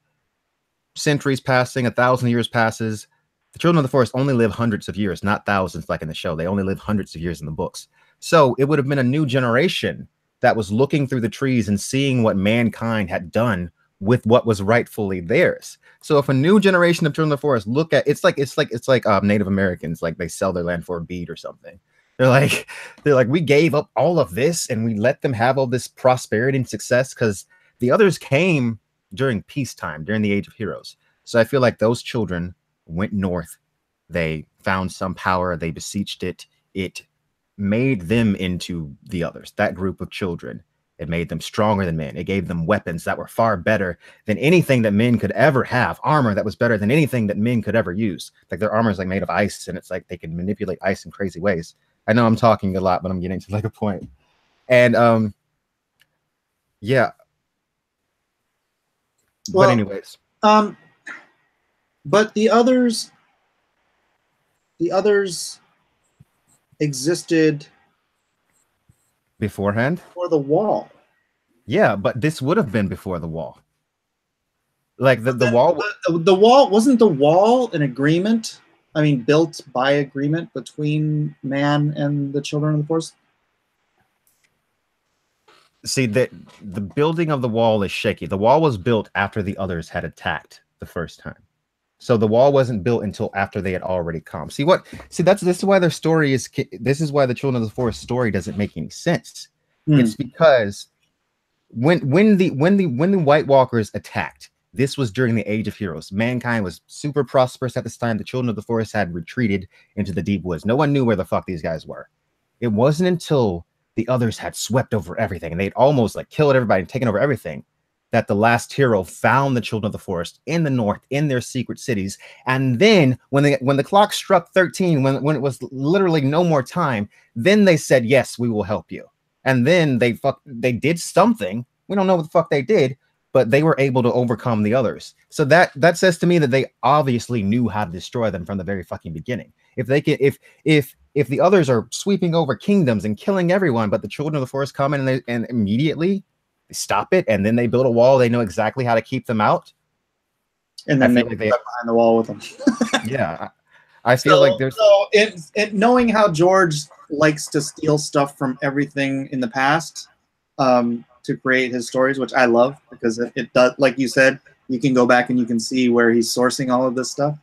centuries passing, 1,000 years passes. The Children of the Forest only live hundreds of years, not thousands like in the show. They only live hundreds of years in the books. So it would have been a new generation that was looking through the trees and seeing what mankind had done with what was rightfully theirs. So if a new generation of Children of the Forest look at it's like Native Americans, like they sell their land for a bead or something. They're like we gave up all of this and we let them have all this prosperity and success because the others came during peacetime, during the Age of Heroes. So I feel like those children went north. They found some power. They beseeched it. It made them into the others, that group of children. It made them stronger than men. It gave them weapons that were far better than anything that men could ever have. Armor that was better than anything that men could ever use. Like their armor is like made of ice, and it's like they can manipulate ice in crazy ways. I know I'm talking a lot, but I'm getting to like a point. And yeah. Well, but anyways. But the others existed beforehand before the wall. Yeah, but this would have been before the wall. Like the wall. The wall wasn't the wall an agreement? I mean, built by agreement between man and the Children of the Forest. See, the building of the wall is shaky. The wall was built after the others had attacked the first time. So the wall wasn't built until after they had already come. This is why their story is. This is why the Children of the Forest story doesn't make any sense. It's because when the White Walkers attacked, this was during the Age of Heroes. Mankind was super prosperous at this time. The Children of the Forest had retreated into the deep woods. No one knew where the fuck these guys were. It wasn't until the others had swept over everything and they'd almost like killed everybody and taken over everything that the last hero found the Children of the Forest in the north, in their secret cities. And then when the clock struck 13, when it was literally no more time, then they said, yes, we will help you. And then they did something. We don't know what the fuck they did, but they were able to overcome the others. So that says to me that they obviously knew how to destroy them from the very fucking beginning. If they can, if the others are sweeping over kingdoms and killing everyone, but the Children of the Forest come in and immediately they stop it, and then they build a wall. They know exactly how to keep them out. And then they get behind the wall with them. Yeah. I feel like there's knowing how George likes to steal stuff from everything in the past to create his stories, which I love because it does, like you said, you can go back and you can see where he's sourcing all of this stuff.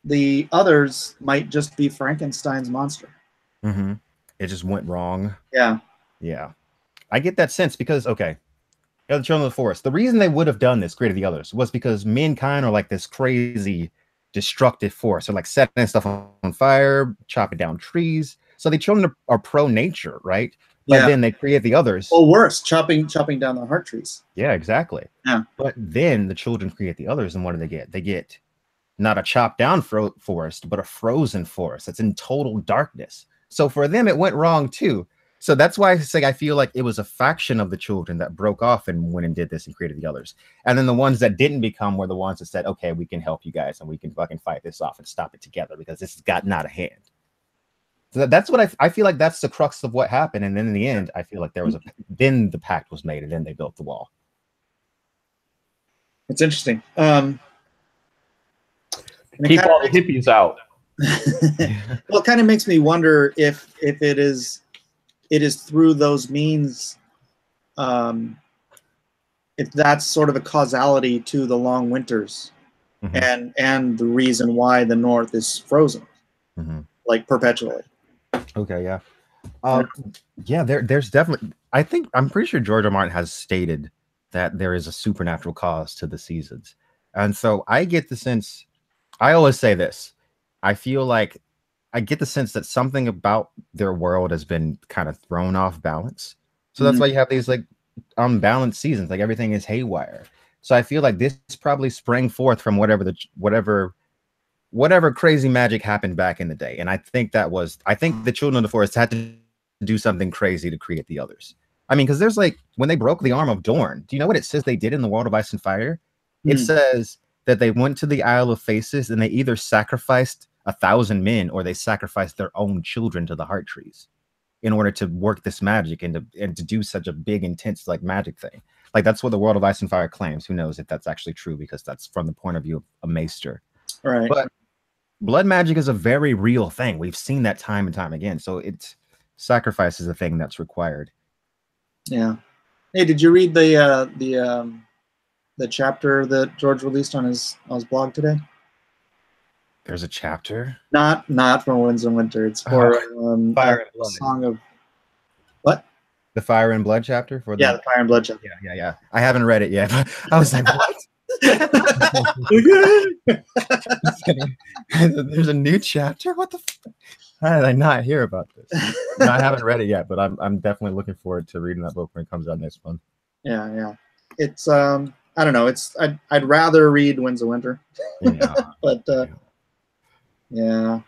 The others might just be Frankenstein's monster. Mm-hmm. It just went wrong. Yeah. Yeah. I get that sense because, okay, the Children of the Forest, the reason they would have done this, created the others, was because mankind are like this crazy destructive force. They're like setting stuff on fire, chopping down trees. So the children are pro-nature, right? But then they create the others. Well, worse, chopping down the heart trees. Yeah, exactly. Yeah. But then the children create the others, and what do they get? They get not a chopped down forest, but a frozen forest that's in total darkness. So for them, it went wrong too. So that's why I feel like it was a faction of the children that broke off and went and did this and created the others. And then the ones that didn't become were the ones that said, okay, we can help you guys and we can fucking fight this off and stop it together because this has gotten out of hand. So that's what I feel like that's the crux of what happened. And then in the end, I feel like then the pact was made and then they built the wall. It's interesting. Keep all the hippies out. Well, it kind of makes me wonder if it is through those means, if that's sort of a causality to the long winters, and the reason why the North is frozen, like perpetually. Okay, yeah. Yeah, there's definitely, I'm pretty sure George R. Martin has stated that there is a supernatural cause to the seasons. And so I get the sense, I always say this, I feel like I get the sense that something about their world has been kind of thrown off balance. So that's why you have these like unbalanced seasons, like everything is haywire. So I feel like this probably sprang forth from whatever crazy magic happened back in the day. And I think the Children of the Forest had to do something crazy to create the others. I mean, because there's like, when they broke the arm of Dorne, do you know what it says they did in the World of Ice and Fire? It says that they went to the Isle of Faces and they either sacrificed 1,000 men or they sacrificed their own children to the heart trees in order to work this magic and to do such a big, intense like magic thing. Like that's what the World of Ice and Fire claims. Who knows if that's actually true, because that's from the point of view of a maester. Right. But blood magic is a very real thing. We've seen that time and time again. So sacrifice is a thing that's required. Yeah. Hey, did you read the chapter that George released on his blog today? There's a chapter? Not from Winds and Winter. It's for Fire and Blood. Song of what? The Fire and Blood chapter? The Fire and Blood chapter. Yeah. I haven't read it yet, but I was like, what? There's a new chapter? What the how did I not hear about this? No, I haven't read it yet, but I'm definitely looking forward to reading that book when it comes out next month. Yeah. It's I don't know. I'd rather read Winds of Winter. Yeah. But yeah.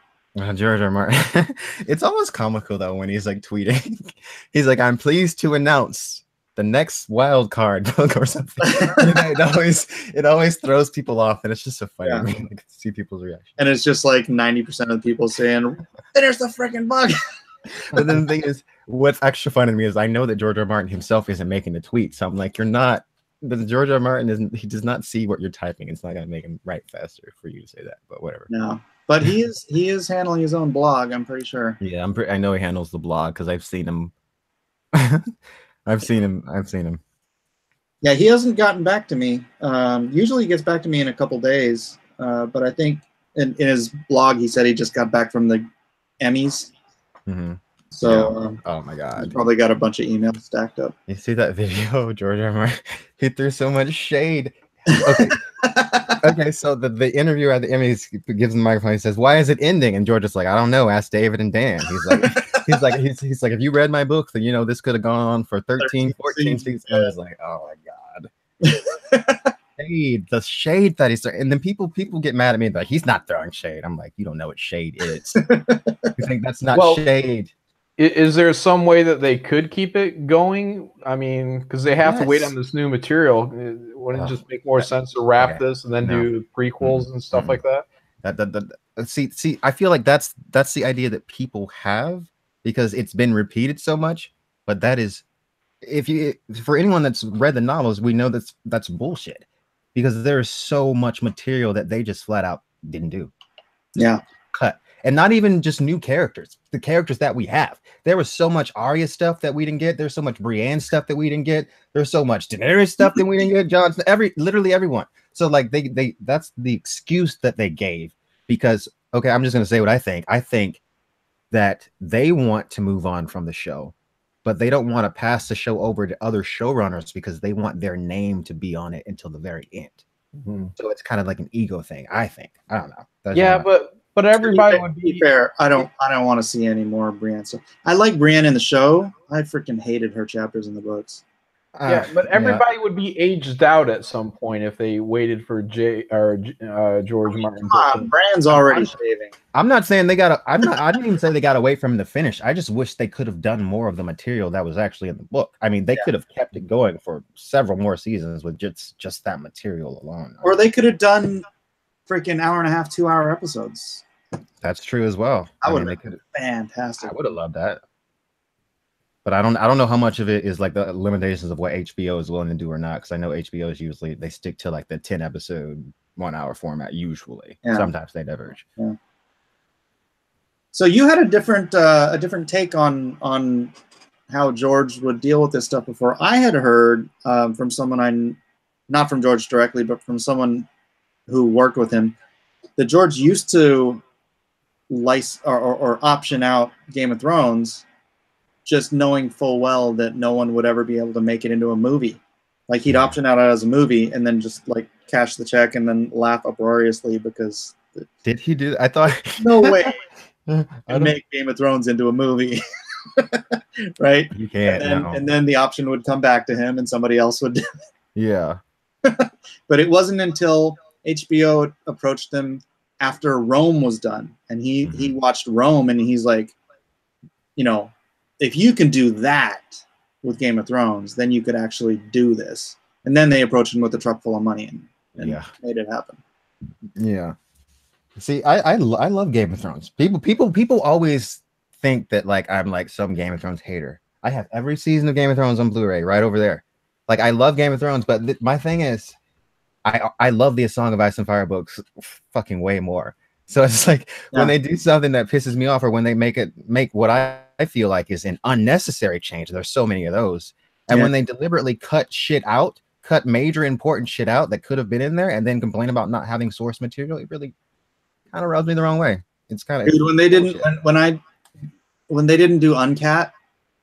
George R. Martin. It's almost comical though when he's like tweeting. He's like, I'm pleased to announce the next wild card book or something. It always throws people off, and it's just so funny to see people's reaction. And it's just like 90% of the people saying, "There's the freaking bug." But then the thing is, what's extra fun to me is I know that George R. Martin himself isn't making the tweet, so I'm like, you're not. But George R. Martin he does not see what you're typing. It's not going to make him write faster for you to say that. But whatever. No, but he is handling his own blog. I'm pretty sure. Yeah, I know he handles the blog because I've seen him. I've seen him. Yeah, he hasn't gotten back to me. Usually he gets back to me in a couple days. But I think in his blog he said he just got back from the Emmys. So oh my god, he's probably got a bunch of emails stacked up. You see that video, George R. Martin? He threw so much shade. Okay, so the interviewer at the Emmys gives him the microphone. He says, "Why is it ending?" And George is like, "I don't know. Ask David and Dan." He's like, he's like, "Have you read my book? Then you know this could have gone on for 13, 14 seasons." And I was like, "Oh my god." The shade that he's throwing. And then people get mad at me like, he's not throwing shade. I'm like, you don't know what shade is. You think that's not shade? Is there some way that they could keep it going? I mean, because they have to wait on this new material. Wouldn't it just make more sense to wrap this and then do prequels and stuff like that? See, I feel like that's the idea that people have because it's been repeated so much. But that is, for anyone that's read the novels, we know that's bullshit. because there is so much material that they just flat out didn't do. Yeah. Cut. And not even just new characters, the characters that we have. There was so much Arya stuff that we didn't get. There's so much Brienne stuff that we didn't get. There's so much Daenerys stuff that we didn't get. Jon, literally everyone. So like they that's the excuse that they gave, because okay, I'm just gonna say what I think. I think that they want to move on from the show, but they don't want to pass the show over to other showrunners because they want their name to be on it until the very end. So it's kind of like an ego thing, I think. I don't know. That's but everybody would be fair. I don't want to see any more Brienne stuff. I like Brienne in the show. I freaking hated her chapters in the books. Yeah, but everybody would be aged out at some point if they waited for George Martin. Brienne's already shaving. I'm not saying they gotta. I didn't even say they gotta wait for him to finish. I just wish they could have done more of the material that was actually in the book. I mean, they could have kept it going for several more seasons with just that material alone. Or they could have done freaking hour and a half, 2 hour episodes. That's true as well. I would have been fantastic. I would have loved that. But I don't know how much of it is like the limitations of what HBO is willing to do or not, because I know HBO is usually they stick to like the 10 episode 1 hour format usually. Yeah. Sometimes they diverge. Yeah. So you had a different take on how George would deal with this stuff before. I had heard from someone not from George directly, but from someone who worked with him, that George used to or option out Game of Thrones, just knowing full well that no one would ever be able to make it into a movie. Like he'd option out as a movie and then just like cash the check and then laugh uproariously because. Did he do that? I thought. No way. And make Game of Thrones into a movie. Right? You can't. And then the option would come back to him and somebody else would do it. Yeah. But it wasn't until HBO approached them after Rome was done. And he watched Rome and he's like, you know, if you can do that with Game of Thrones, then you could actually do this. And then they approached him with a truck full of money and made it happen. Yeah. See, I love Game of Thrones. People always think that like I'm like some Game of Thrones hater. I have every season of Game of Thrones on Blu-ray right over there. Like I love Game of Thrones, but my thing is, I love the A Song of Ice and Fire books fucking way more. So it's like when they do something that pisses me off, or when they make what I feel like is an unnecessary change. There's so many of those, and when they deliberately cut major important shit out that could have been in there, and then complain about not having source material, it really kind of rubs me the wrong way. It's kind of when they didn't when they didn't do Uncat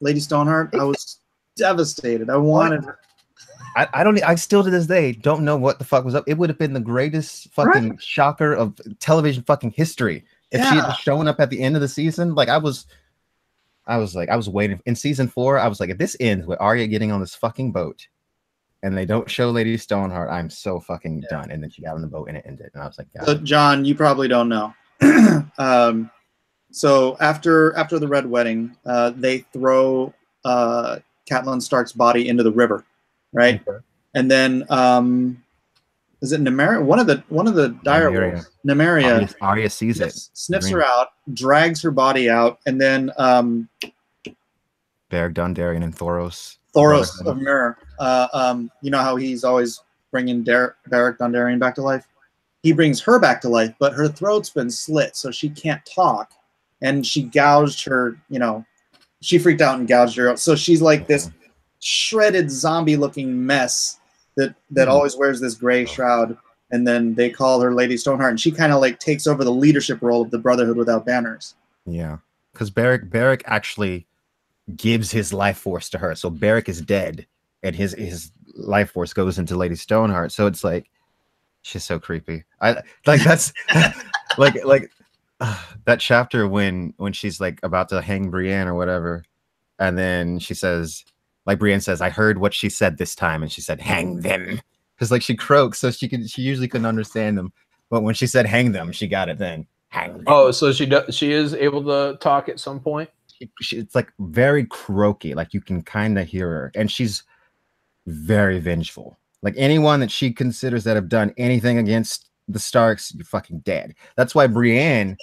Lady Stoneheart, I was devastated. I wanted her. I still to this day don't know what the fuck was up. It would have been the greatest fucking shocker of television fucking history if she had shown up at the end of the season. Like I was waiting in season 4. I was like, if this ends with Arya getting on this fucking boat and they don't show Lady Stoneheart, I'm so fucking done. And then she got on the boat and it ended. And I was like, so, John, you probably don't know. So after the Red Wedding, they throw Catelyn Stark's body into the river, right? Okay. And then is it Nymeria? One of the direwolves, Nymeria. Arya sees it, sniffs her out, drags her body out, and then Beric Dondarrion and Thoros of Myr. You know how he's always bringing Beric Dondarrion back to life? He brings her back to life, but her throat's been slit, so she can't talk. And she gouged her, she freaked out and gouged her out. So she's like this shredded zombie-looking mess that always wears this gray shroud. And then they call her Lady Stoneheart, and she kind of like takes over the leadership role of the Brotherhood Without Banners. Yeah, because Beric actually gives his life force to her. So Beric is dead, and his life force goes into Lady Stoneheart. So it's like, she's so creepy. I like that's like that chapter when she's like about to hang Brienne or whatever, and then she says, like Brienne says, I heard what she said this time, and she said, hang them. Because like she croaks, so she usually couldn't understand them, but when she said hang them, she got it then. Hang them. Oh, so she is able to talk at some point. It's like very croaky, like you can kind of hear her, and she's very vengeful. Like anyone that she considers that have done anything against the Starks, you're fucking dead. That's why Brienne,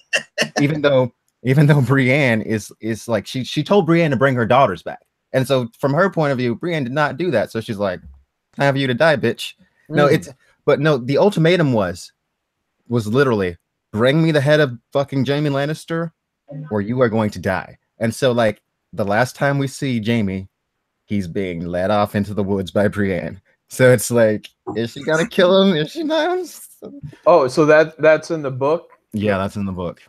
even though Brienne is like she told Brienne to bring her daughters back, and so from her point of view, Brienne did not do that. So she's like, I have you to die, bitch. No, But no, the ultimatum was literally bring me the head of fucking Jaime Lannister, or you are going to die. And so, like, the last time we see Jaime, he's being led off into the woods by Brienne. So it's like, is she gonna kill him? Is she not? Oh, so that's in the book? Yeah, that's in the book.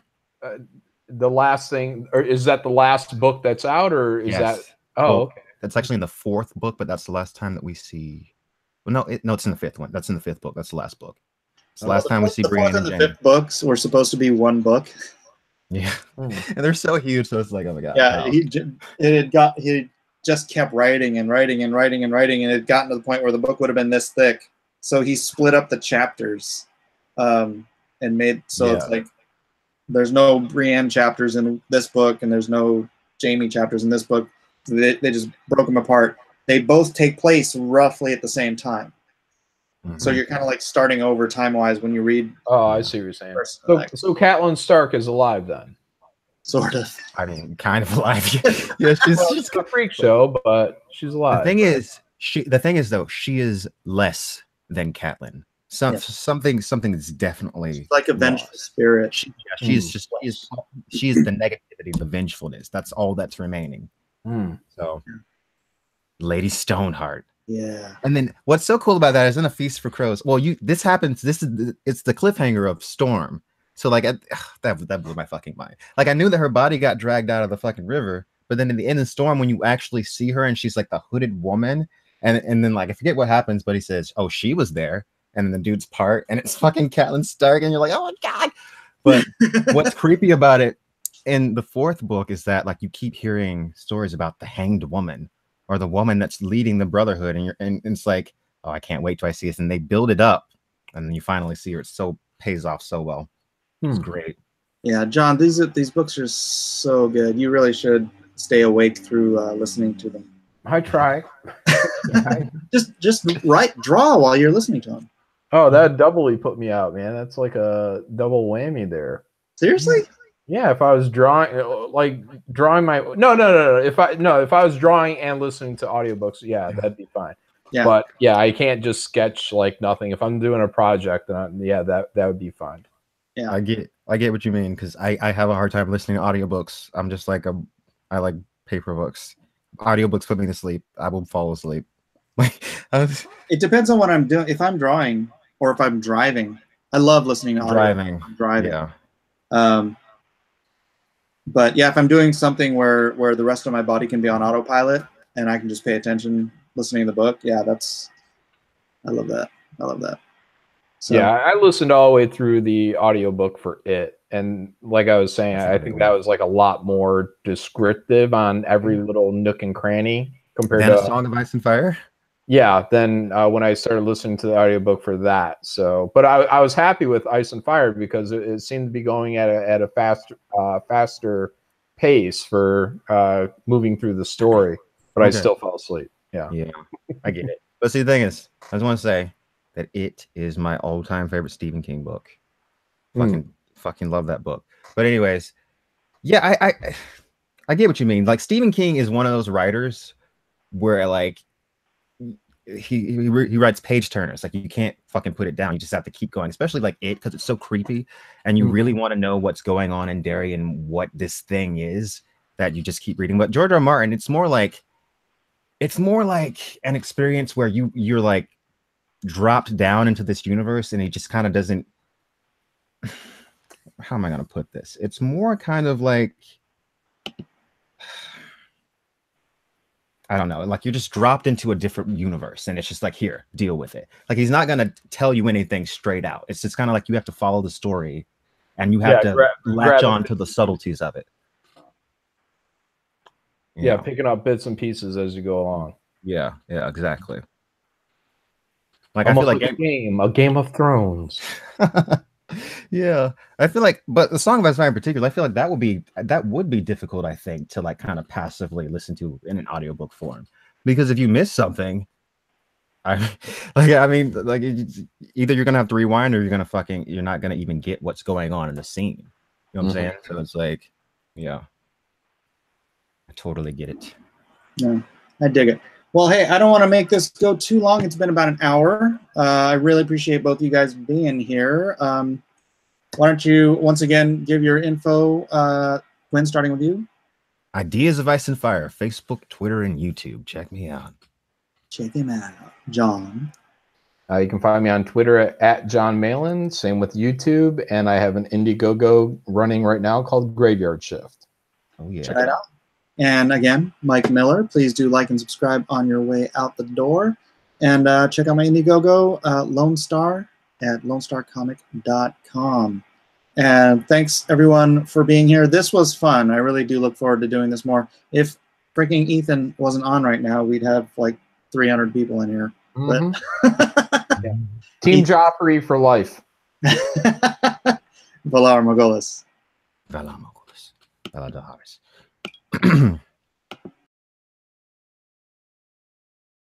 The last thing, or is that the last book that's out, or is that? Oh, well, okay. That's actually in the 4th book, but that's the last time that we see. Well, no, it's in the 5th one. That's in the 5th book. That's the last book. It's the last time we see Brienne and the Jaime. 5th books were supposed to be one book. Yeah, and they're so huge, so it's like, oh my god. Yeah, he just kept writing and writing and writing and writing, and it had gotten to the point where the book would have been this thick. So he split up the chapters, and made it's like there's no Brienne chapters in this book, and there's no Jaime chapters in this book. They just broke them apart. They both take place roughly at the same time. So you're kind of like starting over time-wise when you read. Oh, I see what you're saying. So Catelyn Stark is alive then? Sort of. I mean, kind of alive. Yeah, she's a freak show, but she's alive. The thing is, though, she is less than Catelyn. Something is definitely she's like a vengeful spirit. She is the negativity, the vengefulness. That's all that's remaining. So, Lady Stoneheart. Yeah. And then what's so cool about that is in A Feast for Crows. Well, it's the cliffhanger of Storm. So like that blew my fucking mind. Like I knew that her body got dragged out of the fucking river, but then in the end of Storm, when you actually see her and she's like the hooded woman, and then like I forget what happens, but he says, "Oh, she was there," and then the dude's part, and it's fucking Catelyn Stark, and you're like, "Oh my god!" But what's creepy about it in the 4th book is that like you keep hearing stories about the hanged woman or the woman that's leading the Brotherhood, and it's like, oh, I can't wait till I see this, and they build it up, and then you finally see her. It so pays off so well. It's great. Yeah, John, these books are so good. You really should stay awake through listening to them. I try. just draw while you're listening to them. Oh, that doubly put me out, man. That's like a double whammy there. Seriously? Yeah, if I was drawing my if I was drawing and listening to audiobooks, yeah, that'd be fine. Yeah. But yeah, I can't just sketch like nothing. If I'm doing a project, then that would be fine. Yeah, I get what you mean, because I have a hard time listening to audiobooks. I'm just like I like paper books. Audiobooks put me to sleep. I will fall asleep. It depends on what I'm doing. If I'm drawing or if I'm driving, I love listening to audio. Driving. Yeah. But yeah, if I'm doing something where the rest of my body can be on autopilot and I can just pay attention listening to the book, yeah, I love that. So, yeah, I listened all the way through the audiobook for it. And like I was saying, I think that was like a lot more descriptive on every little nook and cranny compared to A Song of Ice and Fire. Yeah, then when I started listening to the audiobook for that. So, but I was happy with Ice and Fire because it seemed to be going at a faster pace for moving through the story. But I still fell asleep. Yeah, I get it. But see, the thing is, I just want to say that it is my all-time favorite Stephen King book. Fucking love that book. But anyways, yeah, I get what you mean. Like Stephen King is one of those writers where like he writes page turners. Like you can't fucking put it down. You just have to keep going, especially like it, because it's so creepy and you really want to know what's going on in Derry and what this thing is, that you just keep reading. But George R. R. Martin, it's more like an experience where you're like dropped down into this universe and he just kind of doesn't, how am I going to put this? It's more kind of like, I don't know, like you're just dropped into a different universe and it's just like, here, deal with it. Like he's not going to tell you anything straight out. It's just kind of like you have to follow the story and you have to latch on to the subtleties of it. Yeah, picking up bits and pieces as you go along. Yeah, exactly. Like almost I feel like a Game of Thrones. Yeah, I feel like, but the Song of Ice and Fire in particular, I feel like that would be difficult, I think, to like kind of passively listen to in an audiobook form, because if you miss something, either you're gonna have to rewind or you're not gonna even get what's going on in the scene. You know what I'm saying? So it's like, yeah, I totally get it. Yeah, I dig it. Well, hey, I don't want to make this go too long. It's been about an hour. I really appreciate both of you guys being here. Why don't you once again give your info, Quinn, starting with you. Ideas of Ice and Fire, Facebook, Twitter, and YouTube. Check me out. Check him out. John. You can find me on Twitter at John Malin. Same with YouTube. And I have an Indiegogo running right now called Graveyard Shift. Oh, yeah. Check it out. And again, Mike Miller. Please do like and subscribe on your way out the door. And check out my Indiegogo, Lone Star, at lonestarcomic.com. And thanks, everyone, for being here. This was fun. I really do look forward to doing this more. If freaking Ethan wasn't on right now, we'd have like 300 people in here. Mm-hmm. But yeah. Team Joffrey for life. Valar Morghulis. Valar Morghulis. Valar Doharis.